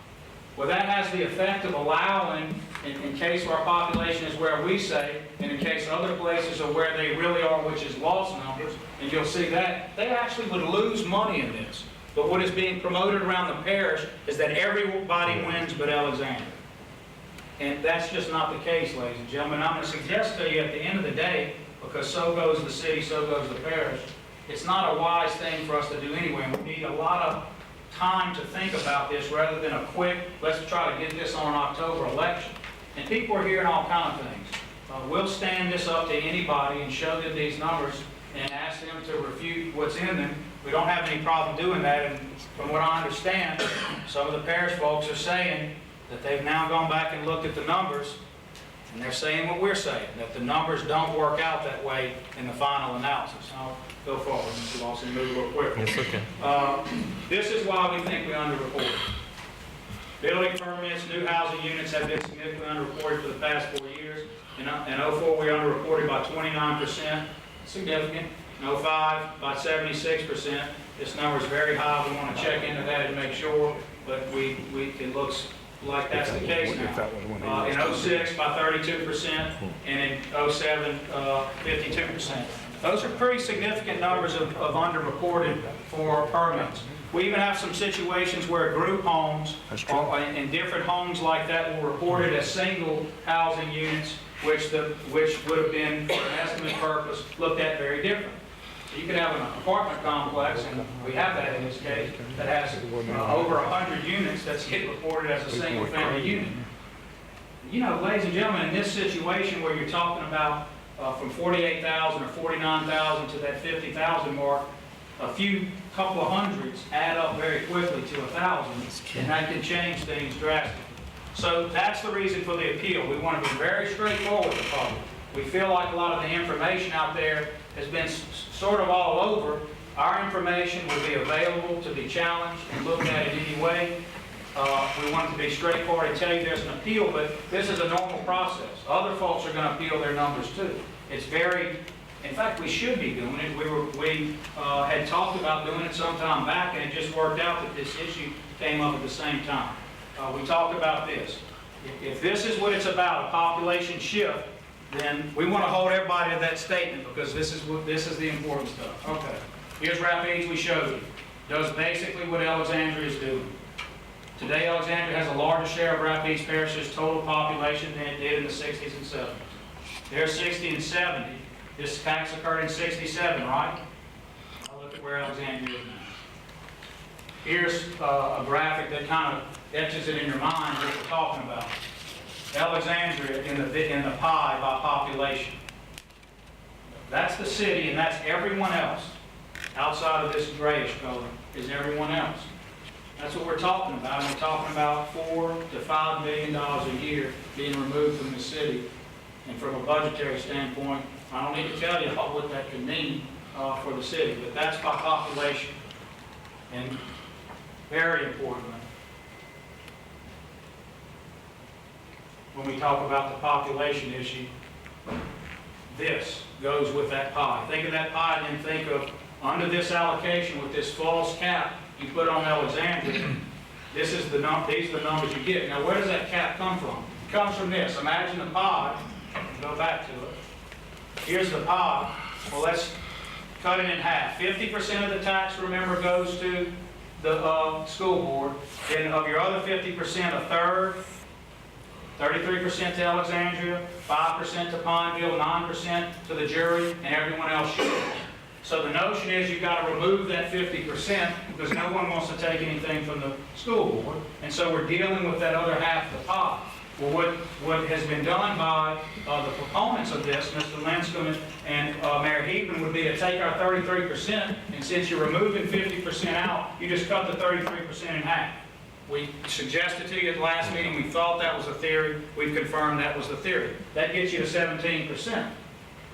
Well, that has the effect of allowing, in case our population is where we say, and in case other places are where they really are, which is lost numbers, and you'll see that, they actually would lose money in this. But what is being promoted around the parish is that everybody wins but Alexandria. And that's just not the case, ladies and gentlemen. I'm going to suggest to you at the end of the day, because so goes the city, so goes the parish, it's not a wise thing for us to do anyway. And we need a lot of time to think about this rather than a quick, let's try to get this on an October election. And people are hearing all kinds of things. We'll stand this up to anybody and show them these numbers and ask them to refute what's in them. We don't have any problem doing that. And from what I understand, some of the parish folks are saying that they've now gone back and looked at the numbers, and they're saying what we're saying, that the numbers don't work out that way in the final analysis. I'll go forward, Mr. Lawson, move a little quicker. It's okay. This is why we think we underreported. Building permits, new housing units have been significantly underreported for the past 4 years. In 04, we underreported by 29%, significant. In 05, by 76%. This number is very high. We want to check into that and make sure, but it looks like that's the case now. In 06, by 32%, and in 07, 52%. Those are pretty significant numbers of underreported for permits. We even have some situations where group homes and different homes like that were reported as single housing units, which would have been, for an estimate purpose, looked at very different. So you could have an apartment complex, and we have that in this case, that has over 100 units that's get reported as a single family unit. You know, ladies and gentlemen, in this situation where you're talking about from 48,000 or 49,000 to that 50,000 mark, a couple of hundreds add up very quickly to 1,000, and that can change things drastically. So that's the reason for the appeal. We want to be very straightforward with the public. We feel like a lot of the information out there has been sort of all over. Our information will be available to be challenged and looked at in any way. We want to be straightforward and tell you there's an appeal, but this is a normal process. Other folks are going to appeal their numbers too. It's very, in fact, we should be doing it. We had talked about doing it some time back, and it just worked out that this issue came up at the same time. We talked about this. If this is what it's about, a population shift, then we want to hold everybody to that statement, because this is the important stuff. Okay, here's Rapides we showed you. Does basically what Alexandria is doing. Today, Alexandria has a larger share of Rapides Parish's total population than it did in the 60s and 70s. Their 60 and 70 This tax occurred in 67, right? Now look at where Alexandria is now. Here's a graphic that kind of etches it in your mind what we're talking about. Alexandria in the pie by population. That's the city, and that's everyone else. Outside of this grayish color is everyone else. That's what we're talking about. And we're talking about $4 to $5 million a year being removed from the city. And from a budgetary standpoint, I don't need to tell you what that could mean for the city, but that's by population. And very importantly, when we talk about the population issue, this goes with that pie. Think of that pie and then think of under this allocation with this false cap you put on Alexandria, these are the numbers you get. Now where does that cap come from? It comes from this. Imagine the pie. Go back to it. Here's the pie. Well, let's cut it in half. 50% of the tax, remember, goes to the school board. Then of your other 50%, a third, 33% to Alexandria, 5% to Pineville, 9% to the jury, and everyone else shares. So the notion is you've got to remove that 50% because no one wants to take anything from the school board. And so we're dealing with that other half of the pie. Well, what has been done by the proponents of this, Mr. Linscomb and Mayor Heapman, would be to take our 33%, and since you're removing 50% out, you just cut the 33% in half. We suggested to you at the last meeting, we thought that was a theory. We've confirmed that was the theory. That gets you to 17%.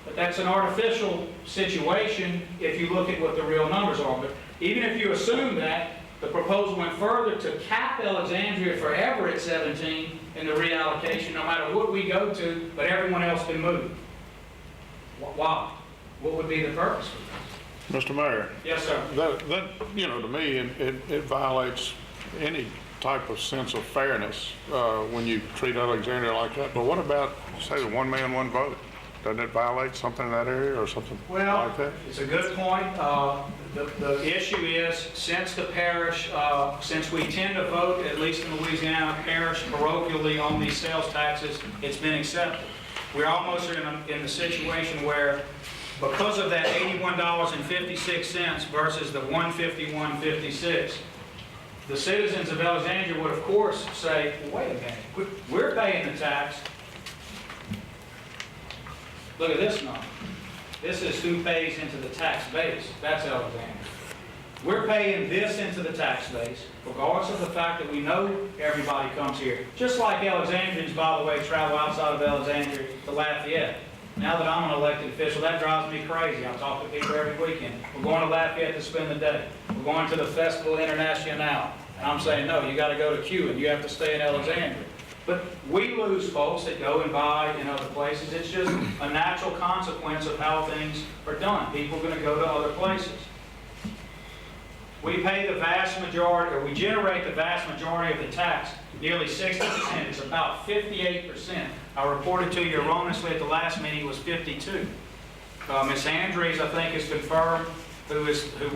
But that's an artificial situation if you look at what the real numbers are. But even if you assume that, the proposal went further to cap Alexandria forever at 17 in the reallocation, no matter what we go to, but everyone else can move. Why? What would be the purpose for this? Mr. Mayor, Yes, sir. that, you know, to me, it violates any type of sense of fairness when you treat Alexandria like that. But what about, say, the one man, one vote? Doesn't it violate something in that area or something like that? Well, it's a good point. The issue is, since the parish, since we tend to vote, at least in Louisiana, parish parochially on these sales taxes, it's been accepted. We're almost in the situation where, because of that $81.56 versus the $151.56, the citizens of Alexandria would, of course, say, well, wait a minute, we're paying the tax. Look at this number. This is who pays into the tax base. That's Alexandria. We're paying this into the tax base, regardless of the fact that we know everybody comes here. Just like Alexandrians, by the way, travel outside of Alexandria to Lafayette. Now that I'm an elected official, that drives me crazy. I talk to people every weekend. We're going to Lafayette to spend the day. We're going to the Festival International. And I'm saying, no, you got to go to Q and you have to stay in Alexandria. But we lose folks that go and buy in other places. It's just a natural consequence of how things are done. People are going to go to other places. We pay the vast majority, or we generate the vast majority of the tax, nearly 60%. It's about 58%. I reported to you erroneously at the last meeting it was 52. Ms. Andrews, I think, is confirmed, who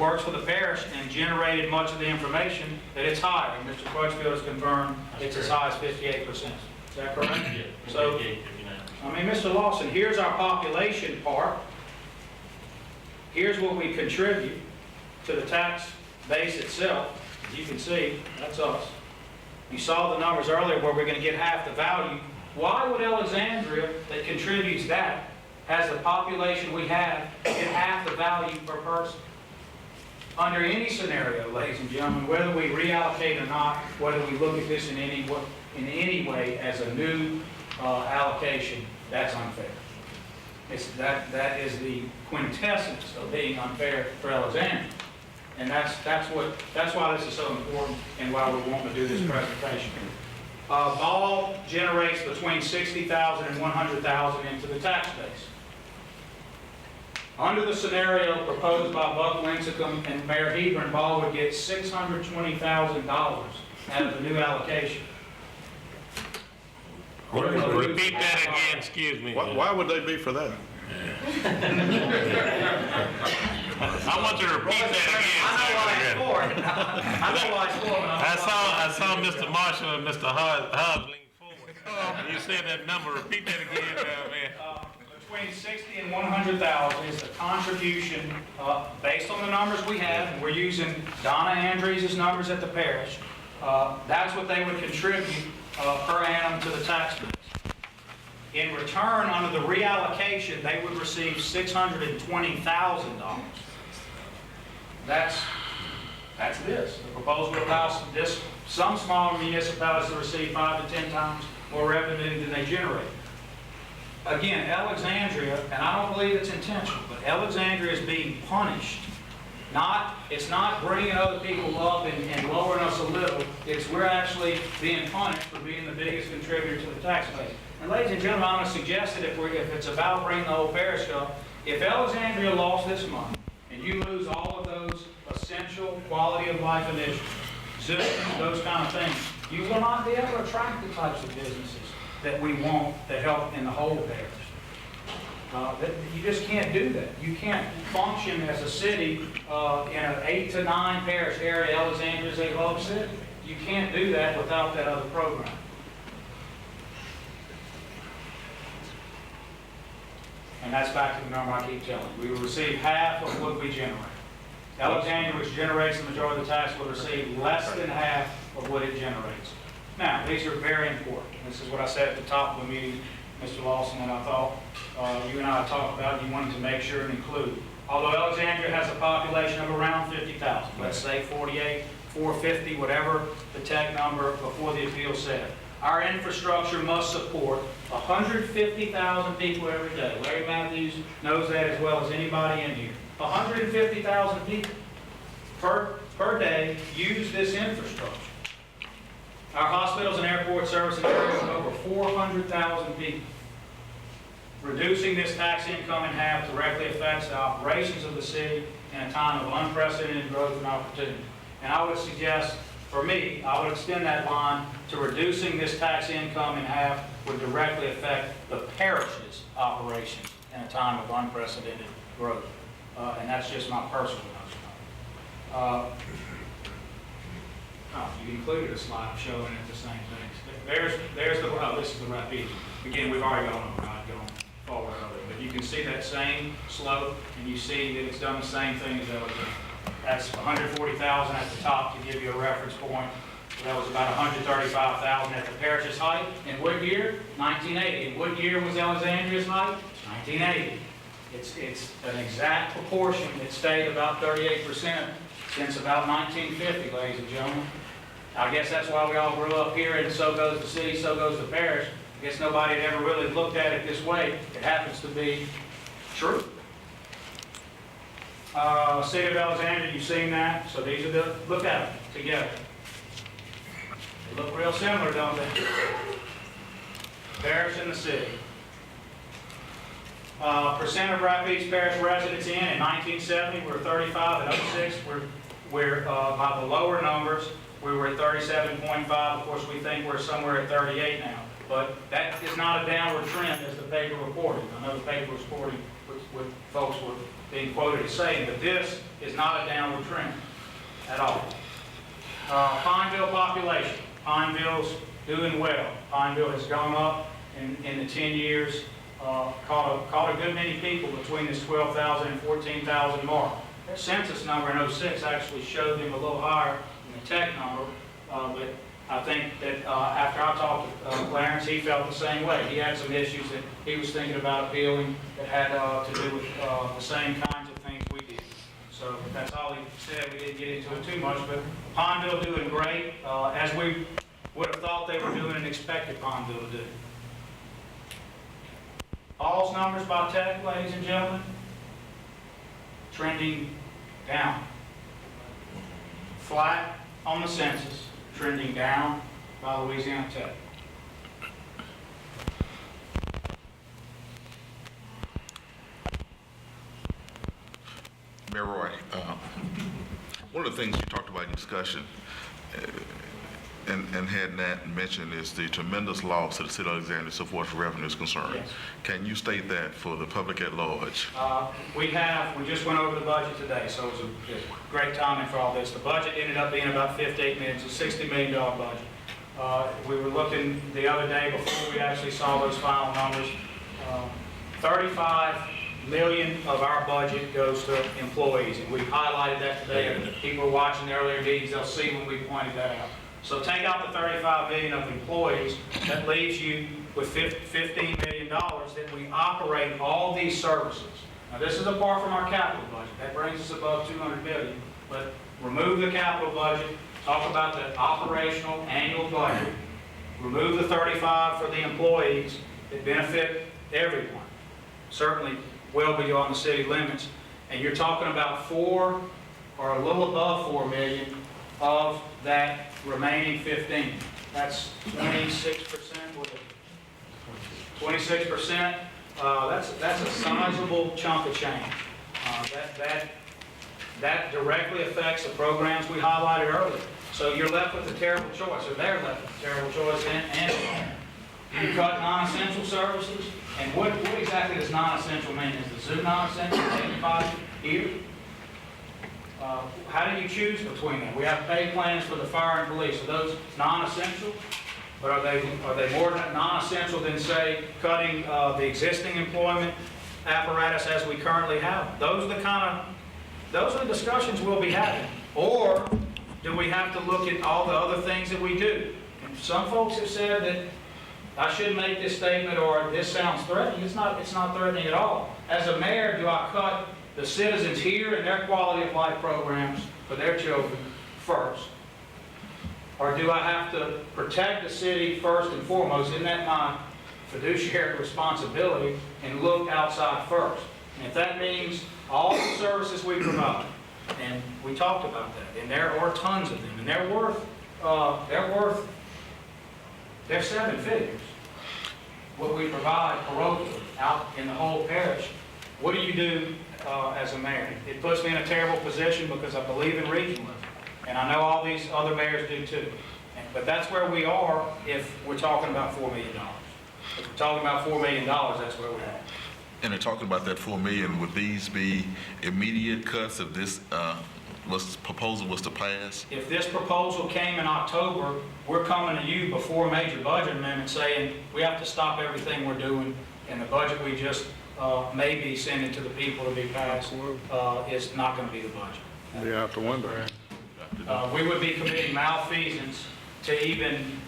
works for the parish and generated much of the information, that it's higher. Mr. Crutchfield has confirmed it's as high as 58%. Is that correct? Yeah. So, I mean, Mr. Lawson, here's our population part. Here's what we contribute to the tax base itself. As you can see, that's us. You saw the numbers earlier where we're going to get half the value. Why would Alexandria, that contributes that, has the population we have, get half the value per person? Under any scenario, ladies and gentlemen, whether we reallocate or not, whether we look at this in any way as a new allocation, that's unfair. That is the quintessence of being unfair for Alexandria. And that's why this is so important and why we want to do this presentation. Ball generates between $60,000 and $100,000 into the tax base. Under the scenario proposed by Buck Linscomb and Mayor Heapman, Ball would get $620,000 out of the new allocation. Repeat that again, excuse me. Why would they be for that? I want you to repeat that again. I know why it's for. I know why it's for. I saw Mr. Marshall and Mr. Hobbs lean forward. You said that number. Repeat that again, man. Between 60 and 100,000 is the contribution, based on the numbers we have, and we're using Donna Andrews' numbers at the parish. That's what they would contribute per annum to the tax base. In return, under the reallocation, they would receive $620,000. That's this. The proposal allows some smaller municipalities to receive 5 to 10 times more revenue than they generate. Again, Alexandria, and I don't believe it's intentional, but Alexandria is being punished. It's not bringing other people up and lowering us a little. We're actually being punished for being the biggest contributor to the tax base. And ladies and gentlemen, I'm going to suggest that if it's about bringing the whole parish up, if Alexandria lost this month, and you lose all of those essential quality of life initiatives, zoos, those kind of things, you will not be able to attract the types of businesses that we want to help in the whole parish. You just can't do that. You can't function as a city in an 8 to 9 parish area. Alexandria is a hub city. You can't do that without that other program. And that's back to the number I keep telling you. We will receive half of what we generate. Alexandria, which generates the majority of the tax, will receive less than half of what it generates. Now, these are very important. This is what I said at the top of the meeting, Mr. Lawson, and I thought you and I talked about, you wanted to make sure and include. Although Alexandria has a population of around 50,000, let's say 48, 450, whatever the tech number before the appeal said. Our infrastructure must support 150,000 people every day. Larry Matthews knows that as well as anybody in here. 150,000 people per day use this infrastructure. Our hospitals and airport service in areas of over 400,000 people. Reducing this tax income in half directly affects the operations of the city in a time of unprecedented growth and opportunity. And I would suggest, for me, I would extend that line to reducing this tax income in half would directly affect the parish's operations in a time of unprecedented growth. And that's just my personal notion. You included a slide showing it the same things. There's the, this is the right piece. Again, we've already gone over, not going forward of it, but you can see that same slope, and you see that it's done the same thing as Alexandria. That's 140,000 at the top to give you a reference point. That was about 135,000 at the parish's height. In what year? 1980. And what year was Alexandria's height? 1980. It's an exact proportion. It stayed about 38% since about 1950, ladies and gentlemen. I guess that's why we all grew up here, and so goes the city, so goes the parish. I guess nobody had ever really looked at it this way. It happens to be true. City of Alexandria, you've seen that. So these are look at them together. They look real similar, don't they? Parish and the city. Percent of Rapides Parish residents in 1970, we were 35. In 06, we're by the lower numbers, we were at 37.5. Of course, we think we're somewhere at 38 now. But that is not a downward trend as the paper reported. I know the paper was reporting what folks were being quoted as saying, but this is not a downward trend at all. Pineville population. Pineville's doing well. Pineville has gone up in the 10 years, caught a good many people between this 12,000 and 14,000 mark. Their census number in 06 actually showed them a little higher than the tech number, but I think that after I talked to Clarence, he felt the same way. He had some issues that he was thinking about appealing that had to do with the same kinds of things we did. So that's all he said. We didn't get into it too much, but Pineville doing great, as we would have thought they were doing and expected Pineville to do. Hall's numbers by tech, ladies and gentlemen, trending down. Flat on the census, trending down by Louisiana Tech. Mayor Roy, one of the things you talked about in your discussion and had Nat mentioned is the tremendous loss to the city of Alexandria so far as revenue is concerned. Yes. Can you state that for the public at large? We just went over the budget today, so it was a great timing for all this. The budget ended up being about $58 million. It's a $60 million budget. We were looking the other day before we actually saw those final numbers. 35 million of our budget goes to employees, and we highlighted that today. And if people are watching the earlier meetings, they'll see when we pointed that out. So take out the 35 million of employees, that leaves you with $15 million that we operate all these services. Now, this is apart from our capital budget. That brings us above 200 million. But remove the capital budget, talk about the operational annual budget, remove the 35 for the employees that benefit everyone, certainly well beyond the city limits, and you're talking about 4 or a little above 4 million of that remaining 15. That's 26%. 26%. That's a sizable chunk of change. That directly affects the programs we highlighted earlier. So you're left with a terrible choice, or they're left with a terrible choice, and you cut non-essential services. And what exactly does non-essential mean? Is the zoo non-essential? Here? How do you choose between them? We have pay plans for the fire and police. Are those non-essential? But are they more non-essential than, say, cutting the existing employment apparatus as we currently have? Those are the discussions we'll be having. Or do we have to look at all the other things that we do? And some folks have said that I shouldn't make this statement, or this sounds threatening. It's not threatening at all. As a mayor, do I cut the citizens here and their quality of life programs for their children first? Or do I have to protect the city first and foremost? Isn't that my fiduciary responsibility, and look outside first? And if that means all the services we provide, and we talked about that, and there are tons of them, and they're 7 figures. What we provide parochially out in the whole parish. What do you do as a mayor? It puts me in a terrible position because I believe in regionalism. And I know all these other mayors do too. But that's where we are if we're talking about $4 million. If we're talking about $4 million, that's where we're at. And they're talking about that 4 million, would these be immediate cuts if this proposal was to pass? If this proposal came in October, we're coming to you before a major budget amendment saying we have to stop everything we're doing, and the budget we just may be sending to the people to be passed is not going to be the budget. Be out the window. We would be committing malfeasance to even,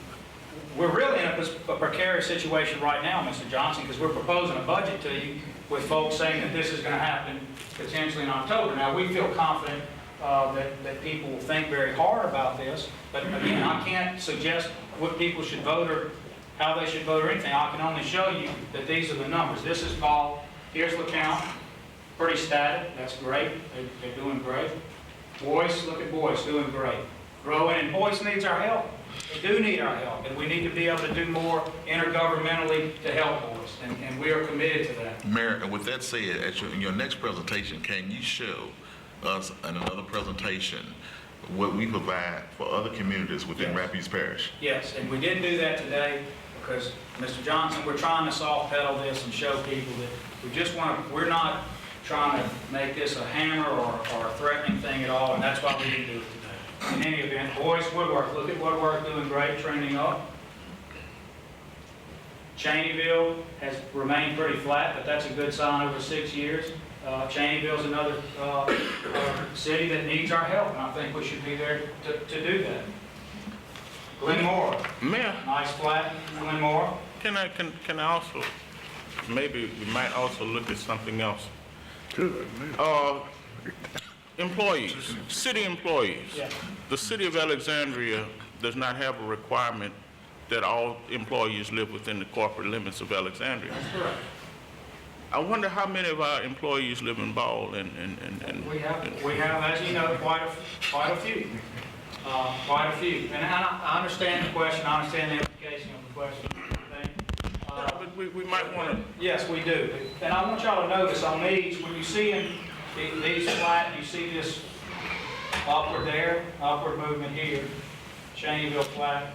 we're really in a precarious situation right now, Mr. Johnson, because we're proposing a budget to you with folks saying that this is going to happen potentially in October. Now, we feel confident that people will think very hard about this, but again, I can't suggest what people should vote or how they should vote or anything. I can only show you that these are the numbers. This is Ball. Here's LeCount. Pretty static. That's great. They're doing great. Boyce, look at Boyce, doing great. Growing, and Boyce needs our help. They do need our help, and we need to be able to do more intergovernmentally to help Boyce, and we are committed to that. Mayor, with that said, in your next presentation, can you show us in another presentation what we provide for other communities within Rapides Parish? Yes, and we didn't do that today because, Mr. Johnson, we're trying to soft pedal this and show people that we just want to, we're not trying to make this a hammer or a threatening thing at all, and that's why we didn't do it today. In any event, Boyce, Woodworth, look at Woodworth doing great, trending up. Cheneyville has remained pretty flat, but that's a good sign over 6 years. Cheneyville's another city that needs our help, and I think we should be there to do that. Glenmore, Mayor, nice flat, Glenmore. can I also, maybe we might also look at something else. Employees, city employees. Yeah. The city of Alexandria does not have a requirement that all employees live within the corporate limits of Alexandria. That's correct. I wonder how many of our employees live in Ball and We have, as you know, quite a few. Quite a few. And I understand the question, I understand the implication of the question. but we might want to. Yes, we do. And I want y'all to notice on these, when you see in these flat, you see this upward there, upward movement here, Cheneyville flat.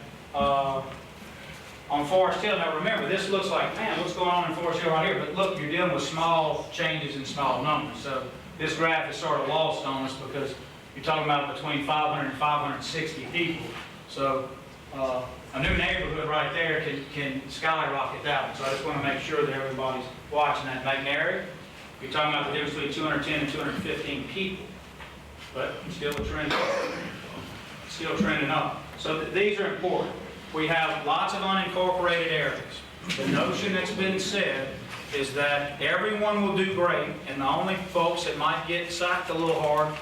On Forest Hill, now remember, this looks like, man, what's going on in Forest Hill right here? But look, you're dealing with small changes in small numbers. So this graph is sort of lost on us because you're talking about between 500 and 560 people. So a new neighborhood right there can skyrocket that one. So I just want to make sure that everybody's watching that. McNary, you're talking about the difference between 210 and 215 people, but still trending up. So these are important. We have lots of unincorporated areas. The notion that's been said is that everyone will do great, and the only folks that might get sacked a little hard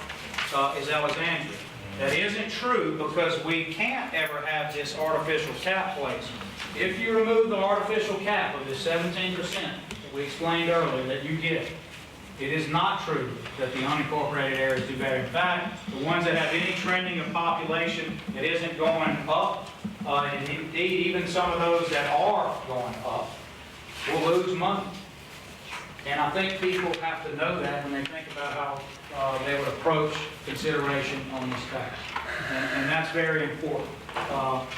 is Alexandria. That isn't true, because we can't ever have this artificial cap placed. If you remove the artificial cap of the 17% that we explained earlier that you get, it is not true that the unincorporated areas do better. In fact, the ones that have any trending of population that isn't going up, and indeed even some of those that are going up, will lose money. And I think people have to know that when they think about how they would approach consideration on this tax. And that's very important.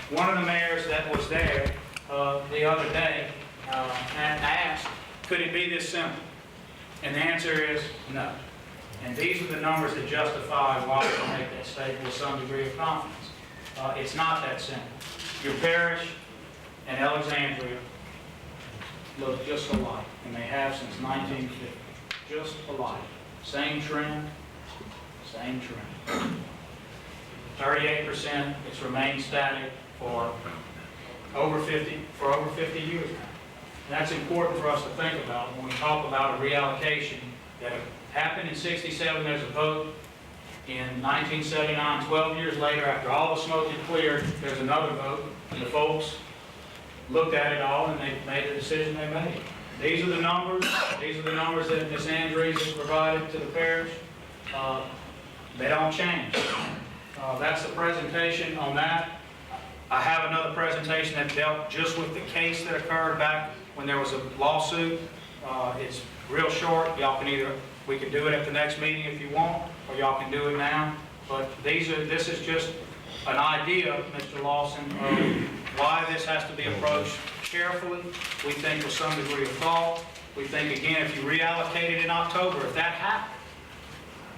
One of the mayors that was there the other day asked, could it be this simple? And the answer is no. And these are the numbers that justify why we make that statement with some degree of confidence. It's not that simple. Your parish and Alexandria look just alike, and they have since 1950. Just alike. Same trend, same trend. 38%, it's remained static for over 50 years now. And that's important for us to think about when we talk about a reallocation that happened in '67. There's a vote. In 1979, 12 years later, after all the smoke had cleared, there's another vote, and the folks looked at it all and they made the decision they made. These are the numbers. These are the numbers that Ms. Andrews has provided to the parish. They don't change. That's the presentation on that. I have another presentation that dealt just with the case that occurred back when there was a lawsuit. It's real short. Y'all can we can do it at the next meeting if you want, or y'all can do it now. But this is just an idea, Mr. Lawson, of why this has to be approached carefully. We think with some degree of thought. We think, again, if you reallocated in October, if that happened,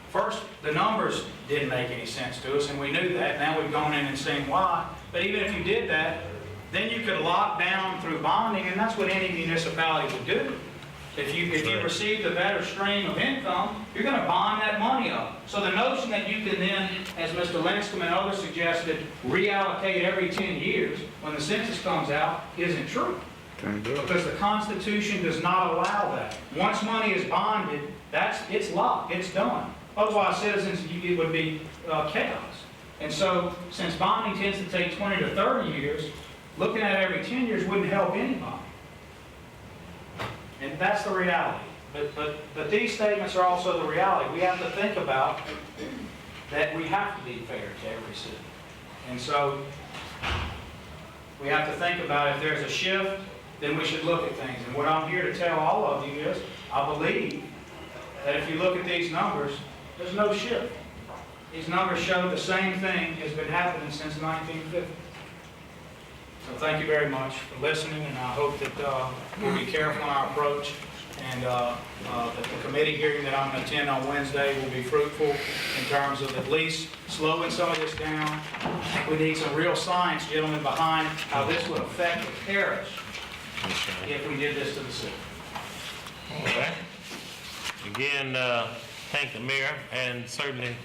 first, the numbers didn't make any sense to us, and we knew that. Now we've gone in and seen why. But even if you did that, then you could lock down through bonding, and that's what any municipality would do. If you received a better stream of income, you're going to bond that money up. So the notion that you can then, as Mr. Linscomb and others suggested, reallocate every 10 years when the census comes out isn't true. Because the Constitution does not allow that. Once money is bonded, it's locked, it's done. Otherwise, citizens, it would be chaos. And so, since bonding tends to take 20 to 30 years, looking at every 10 years wouldn't help anybody. And that's the reality. But these statements are also the reality. We have to think about that we have to be fair to every city. And so we have to think about if there's a shift, then we should look at things. And what I'm here to tell all of you is, I believe that if you look at these numbers, there's no shift. These numbers show the same thing has been happening since 1950. So thank you very much for listening, and I hope that we'll be careful in our approach, and that the committee hearing that I'm going to attend on Wednesday will be fruitful in terms of at least slowing some of this down. We need some real science, gentlemen, behind how this would affect the parish if we did this to the city. All right. Again, thank the mayor and certainly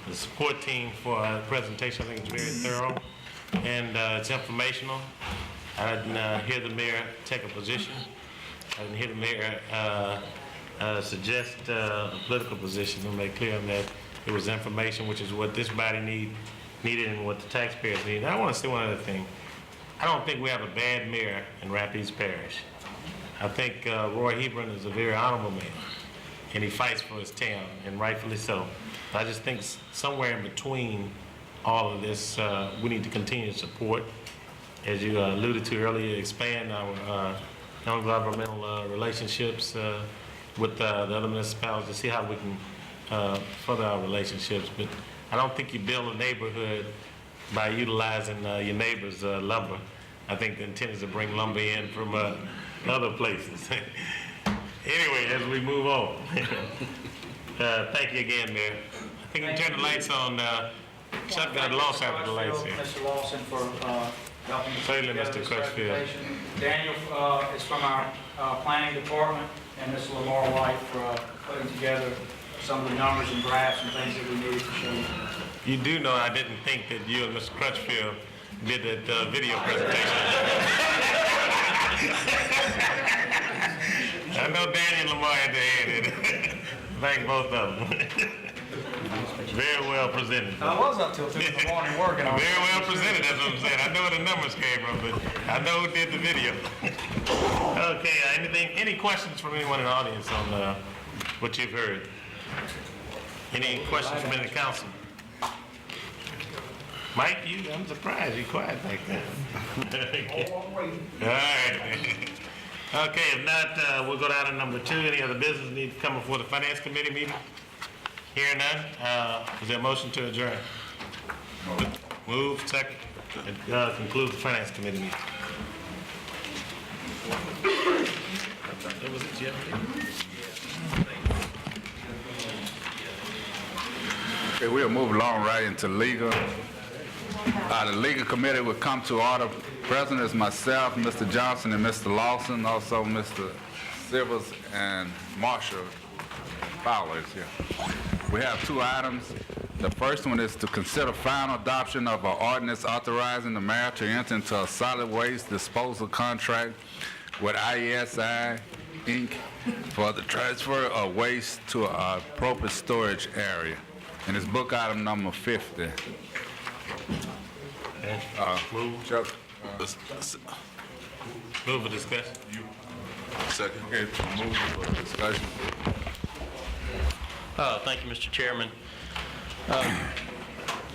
the support team for the presentation. I think it's very thorough and it's informational. I didn't hear the mayor take a position. I didn't hear the mayor suggest a political position. To make clear that it was information, which is what this body needed and what the taxpayers need. And I want to say one other thing. I don't think we have a bad mayor in Rapides Parish. I think Roy Hebron is a very honorable man, and he fights for his town, and rightfully so. I just think somewhere in between all of this, we need to continue to support, as you alluded to earlier, expand our non-governmental relationships with the other municipalities to see how we can further our relationships. But I don't think you build a neighborhood by utilizing your neighbor's lumber. I think the intent is to bring lumber in from other places. Anyway, as we move on, thank you again, Mayor. I think we can turn the lights on. Chuck got lost after the lights here. Mr. Lawson, for helping to put Certainly, together Mr. this Crutchfield. presentation. Daniel is from our planning department, and Ms. Lamar White for putting together some of the numbers and graphs and things that we needed to show you. You do know I didn't think that you and Mr. Crutchfield did that video presentation. I know Daniel Lamar had the head in it. Thank both of them. Very well presented. I was up till 2 in the morning working on it. Very well presented, that's what I'm saying. I know where the numbers came from, but I know who did the video. Okay, any questions from anyone in the audience on what you've heard? Any questions from any council? Mike, I'm surprised you're quiet like that. All right. Okay, if not, we'll go to item number 2. Any other business need to come before the finance committee meeting? Hearing none, is there a motion to adjourn? Move, second. It concludes the finance committee meeting. That was it, Jeff? Okay, we'll move along right into legal. The legal committee will come to order. President is myself, Mr. Johnson, and Mr. Lawson, also Mr. Silvers and Marshall Fowler is here. We have 2 items. The first one is to consider final adoption of an ordinance authorizing the mayor to enter into a solid waste disposal contract with IESI, Inc. for the transfer of waste to an appropriate storage area. And it's book item number 50. Move. Chuck. Move for discussion. Second. Okay, move for discussion. Thank you, Mr. Chairman.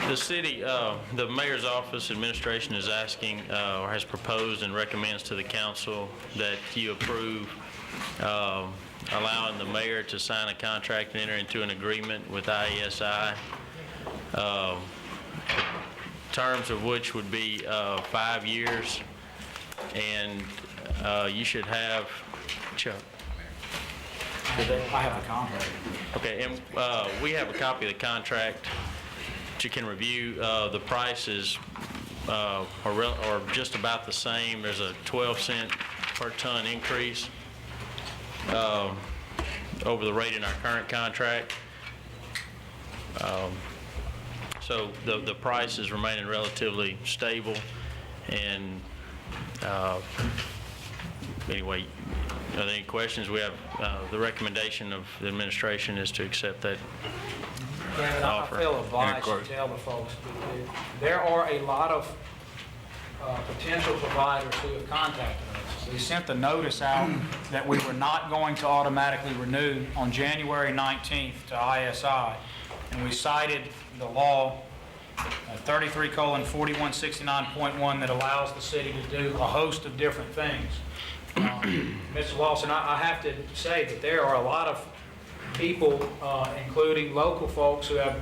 The city, the mayor's office administration is asking, or has proposed and recommends to the council that you approve allowing the mayor to sign a contract and enter into an agreement with IESI, terms of which would be 5 years, and you should have, Chuck. I have the contract. Okay, and we have a copy of the contract that you can review. The prices are just about the same. There's a 12-cent per ton increase over the rate in our current contract. So the price is remaining relatively stable, and anyway, are there any questions? We have the recommendation of the administration is to accept that offer. I feel obliged to tell the folks that there are a lot of potential providers who have contacted us. We sent the notice out that we were not going to automatically renew on January 19th to ISI, and we cited the law 33:4169.1 that allows the city to do a host of different things. Mr. Lawson, I have to say that there are a lot of people, including local folks, who have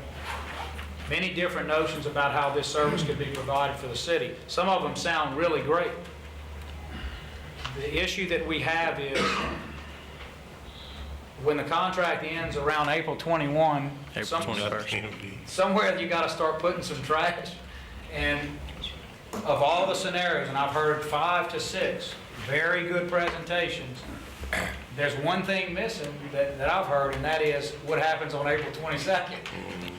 many different notions about how this service could be provided for the city. Some of them sound really great. The issue that we have is when the contract ends around April 21, April 21st. somewhere you got to start putting some trash. And of all the scenarios, and I've heard 5 to 6 very good presentations, there's one thing missing that I've heard, and that is what happens on April 22nd,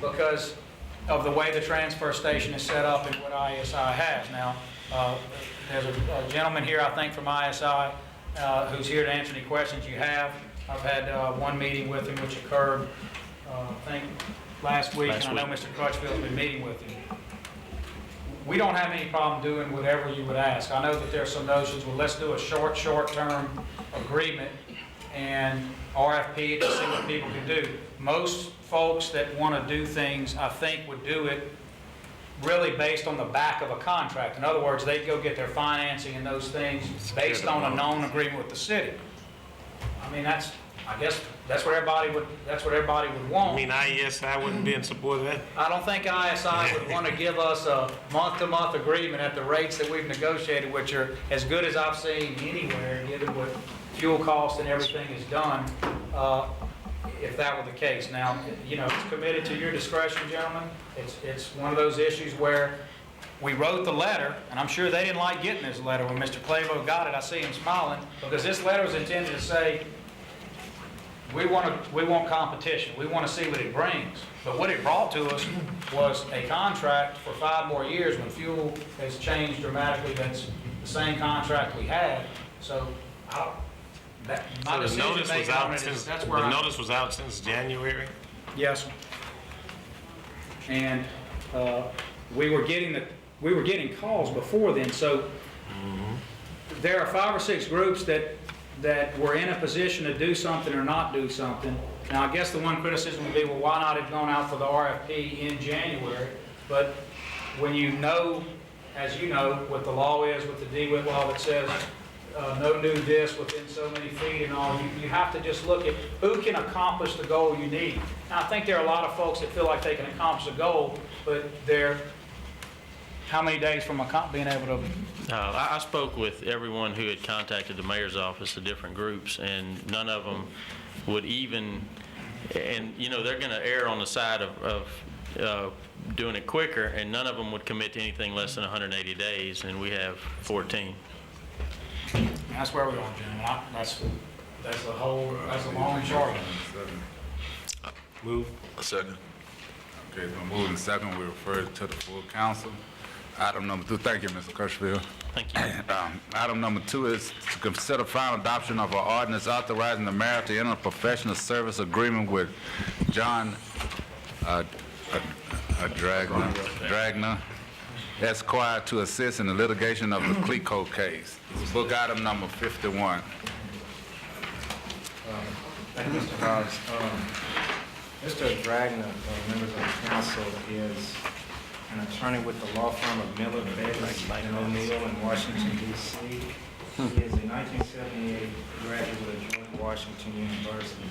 because of the way the transfer station is set up and what ISI has. Now, there's a gentleman here, I think, from ISI who's here to answer any questions you have. I've had one meeting with him, which occurred, I think, last week, and I know Mr. Crutchfield's been meeting with him. We don't have any problem doing whatever you would ask. I know that there's some notions, well, let's do a short-term agreement and RFP it to see what people can do. Most folks that want to do things, I think, would do it really based on the back of a contract. In other words, they'd go get their financing and those things based on a known agreement with the city. I mean, I guess that's what everybody would want. I mean, IESI wouldn't be in support of that? I don't think ISI would want to give us a month-to-month agreement at the rates that we've negotiated, which are as good as I've seen anywhere, given what fuel cost and everything is done, if that were the case. Now, it's committed to your discretion, gentlemen. It's one of those issues where we wrote the letter, and I'm sure they didn't like getting this letter. When Mr. Clavo got it, I see him smiling, because this letter was intended to say, we want competition. We want to see what it brings. But what it brought to us was a contract for 5 more years when fuel has changed dramatically. That's the same contract we had. So, my So the decision notice was making on out it is, since, that's where the I'm. notice was out since January? Yes. And we were getting calls before then. So there are 5 or 6 groups that were in a position to do something or not do something. Now, I guess the one criticism would be, well, why not have gone out for the RFP in January? But when you know, as you know, what the law is, with the DWIT law that says no new this within so many feet and all, you have to just look at who can accomplish the goal you need. Now, I think there are a lot of folks that feel like they can accomplish a goal, but they're how many days from being able to? I spoke with everyone who had contacted the mayor's office, the different groups, and none of them would even, and you know, they're going to err on the side of doing it quicker, and none of them would commit to anything less than 180 days, and we have 14. That's where we're going, gentlemen. That's a long and short. Move. A second. Okay, it's been moved and second. We refer it to the full council. Item number 2, thank you, Mr. Kirschfield. Thank you. Item number 2 is to consider final adoption of an ordinance authorizing the mayor to enter a professional service agreement with John Dragner, Esquire, to assist in the litigation of the Clico case. Book item number 51. Thank you, Mr. Hobbs. Mr. Dragner, members of the council, is an attorney with the law firm of Miller, Bettis, and O'Neill in Washington, D.C. He is a 1978 graduate of George Washington University.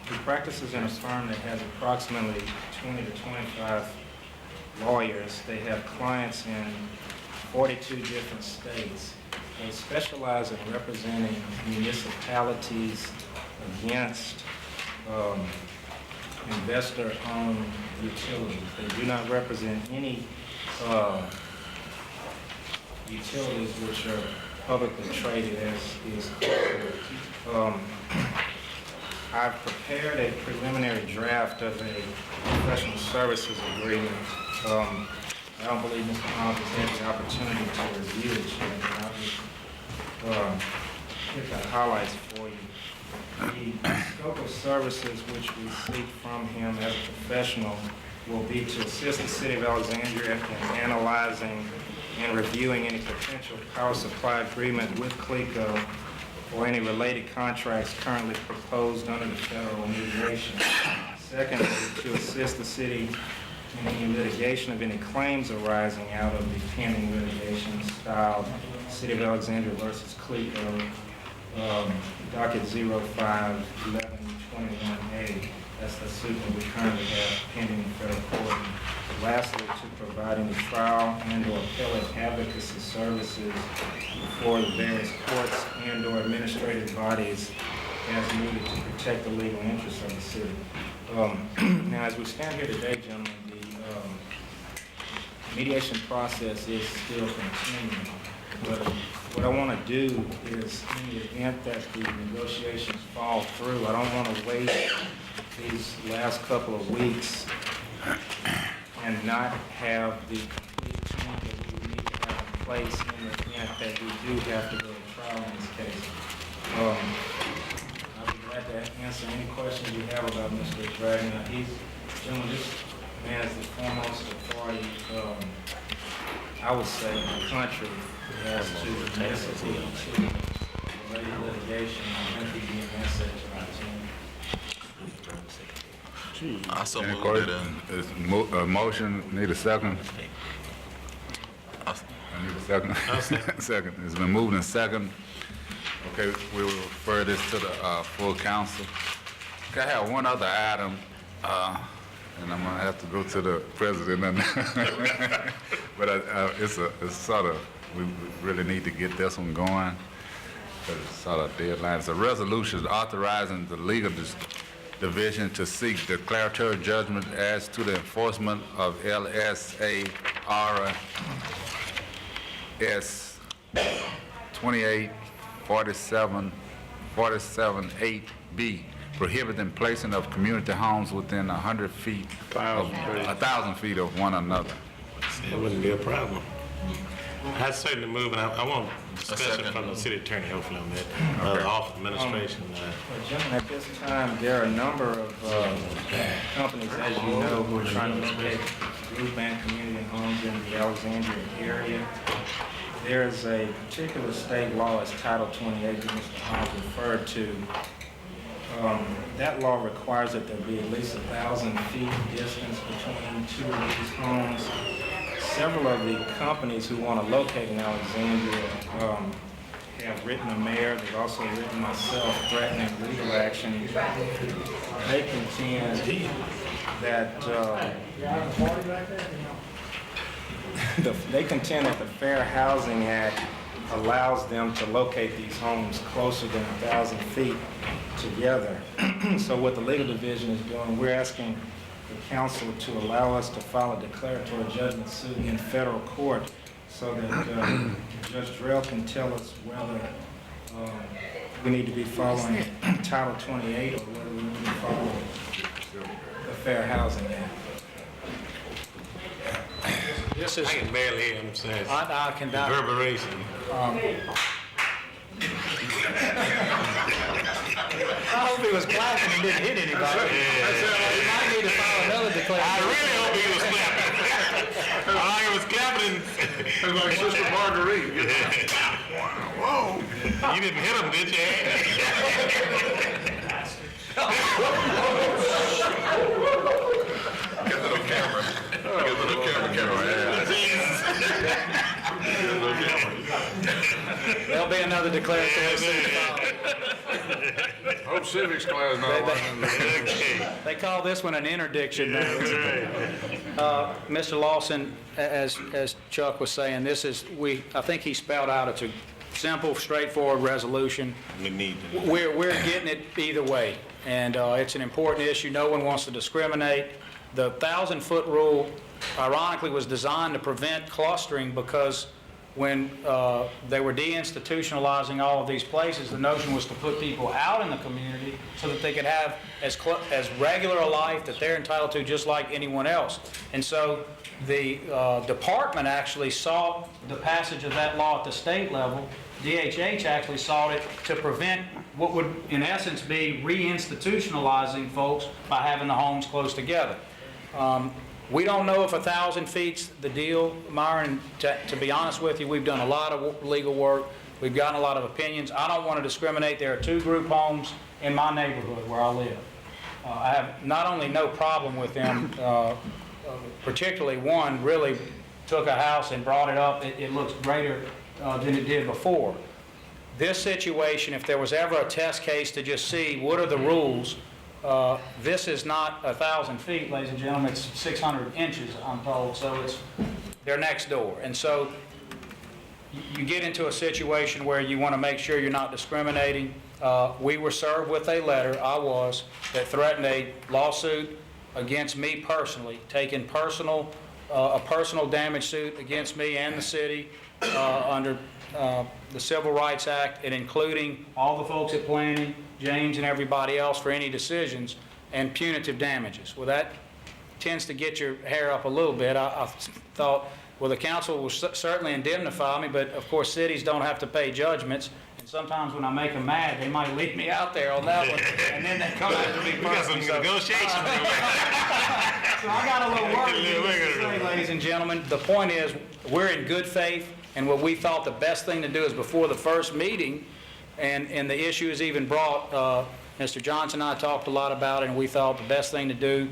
He practices in a firm that has approximately 20 to 25 lawyers. They have clients in 42 different states. They specialize in representing municipalities against investor-owned utilities. They do not represent any utilities which are publicly traded as is. I've prepared a preliminary draft of a professional services agreement. I don't believe Mr. Hobbs has had the opportunity to review it yet, but I will hit the highlights for you. The scope of services which we seek from him as a professional will be to assist the City of Alexandria in analyzing and reviewing any potential power supply agreement with CLECO or any related contracts currently proposed under the federal mediation. Secondly, to assist the city in any litigation of any claims arising out of the pending litigation styled City of Alexandria versus CLECO, docket 05-1121A. That's the suit that we currently have pending in federal court. And lastly, to provide any trial and/or appellate advocacy services before the various courts and/or administrative bodies as needed to protect the legal interests of the city. Now, as we stand here today, gentlemen, the mediation process is still continuing. But what I want to do is, in the event that the negotiations fall through, I don't want to wait these last couple of weeks and not have the complete team that we need to have in place in the event that we do have to go to trial in this case. I'll be glad to answer any questions you have about Mr. Dragner. Gentlemen, this man is the foremost authority, I would say, in the country as to the necessity to related litigation. I think he'd be an asset to our team. I so Any moved it questions? in. A motion, need a second? I need a second. Second. It's been moved and second. Okay, we will refer this to the full council. Okay, I have one other item, and I'm gonna have to go to the president. But it's sort of, we really need to get this one going, because it's sort of deadline. It's a resolution authorizing the legal division to seek declaratory judgment as to the enforcement of LSA RS 2847-8B, prohibiting placing of community homes within 100 feet, 1,000 feet of one another. It wouldn't be a problem. I certainly move, and I want discussion second. from the city attorney, hopefully, on that, the office administration. Well, gentlemen, at this time, there are a number of companies, as you know, who are trying to locate group and community homes in the Alexandria area. There's a particular state law, it's Title 28, that Mr. Hall referred to. That law requires that there be at least 1,000 feet distance between two of these homes. Several of the companies who want to locate in Alexandria have written the mayor, they've also written myself threatening legal action. They contend that the Fair Housing Act allows them to locate these homes closer than 1,000 feet together. So what the legal division is doing, we're asking the council to allow us to file a declaratory judgment suit in federal court so that Judge Drell can tell us whether we need to be following Title 28 or whether we need to follow the Fair Housing Act. This is, I can barely hear him say I can, reverberation. I hope he was clapping and didn't hit anybody. You might need to file another I declaration. really hope he was clapping. All he was clapping. It's like Sister Marguerite. Whoa. You didn't hit him, did you? Get the little camera. Get the little camera. There'll be another declaratory suit filed. Hope civics class not watching. They call this one an interdiction. Mr. Lawson, as Chuck was saying, this is, I think he spelled out, it's a simple, straightforward resolution. We need to. We're getting it either way, and it's an important issue. No one wants to discriminate. The 1,000-foot rule, ironically, was designed to prevent clustering because when they were deinstitutionalizing all of these places, the notion was to put people out in the community so that they could have as regular a life that they're entitled to just like anyone else. And so the department actually sought the passage of that law at the state level. DHH actually sought it to prevent what would in essence be reinstitutionalizing folks by having the homes close together. We don't know if 1,000 feet's the deal, Myron. To be honest with you, we've done a lot of legal work. We've gotten a lot of opinions. I don't want to discriminate. There are 2 group homes in my neighborhood where I live. I have not only no problem with them, particularly one really took a house and brought it up. It looks greater than it did before. This situation, if there was ever a test case to just see what are the rules, this is not 1,000 feet, ladies and gentlemen, it's 600 inches, I'm told, so they're next door. And so you get into a situation where you want to make sure you're not discriminating. We were served with a letter, that threatened a lawsuit against me personally, taking a personal damage suit against me and the city under the Civil Rights Act, and including all the folks at planning, James and everybody else for any decisions, and punitive damages. Well, that tends to get your hair up a little bit. I thought, well, the council will certainly indemnify me, but of course cities don't have to pay judgments, and sometimes when I make them mad, they might leave me out there on that one, and then they come after me personally. We got some negotiations. So I got a little work to say, ladies and gentlemen. The point is, we're in good faith, and what we thought the best thing to do is before the first meeting, and the issue is even brought, Mr. Johnson and I talked a lot about it, and we thought the best thing to do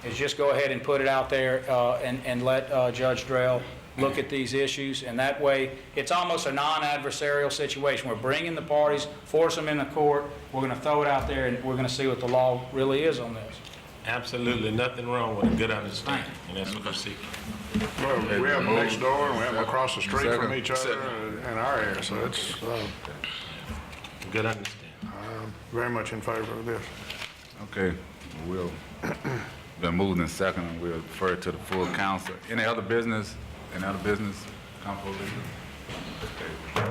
is just go ahead and put it out there and let Judge Drell look at these issues, and that way it's almost a non-adversarial situation. We're bringing the parties, force them in the court, we're going to throw it out there, and we're going to see what the law really is on this. Absolutely nothing wrong with a good understanding, and that's what we're seeking. Well, we have them next door, and we have them across the street from each other in our area, so it's Good understanding. very much in favor of this. Okay, we'll, been moved and second, and we'll refer it to the full council. Any other business Any other business? Council business? Okay.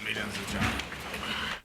Meeting's adjourned.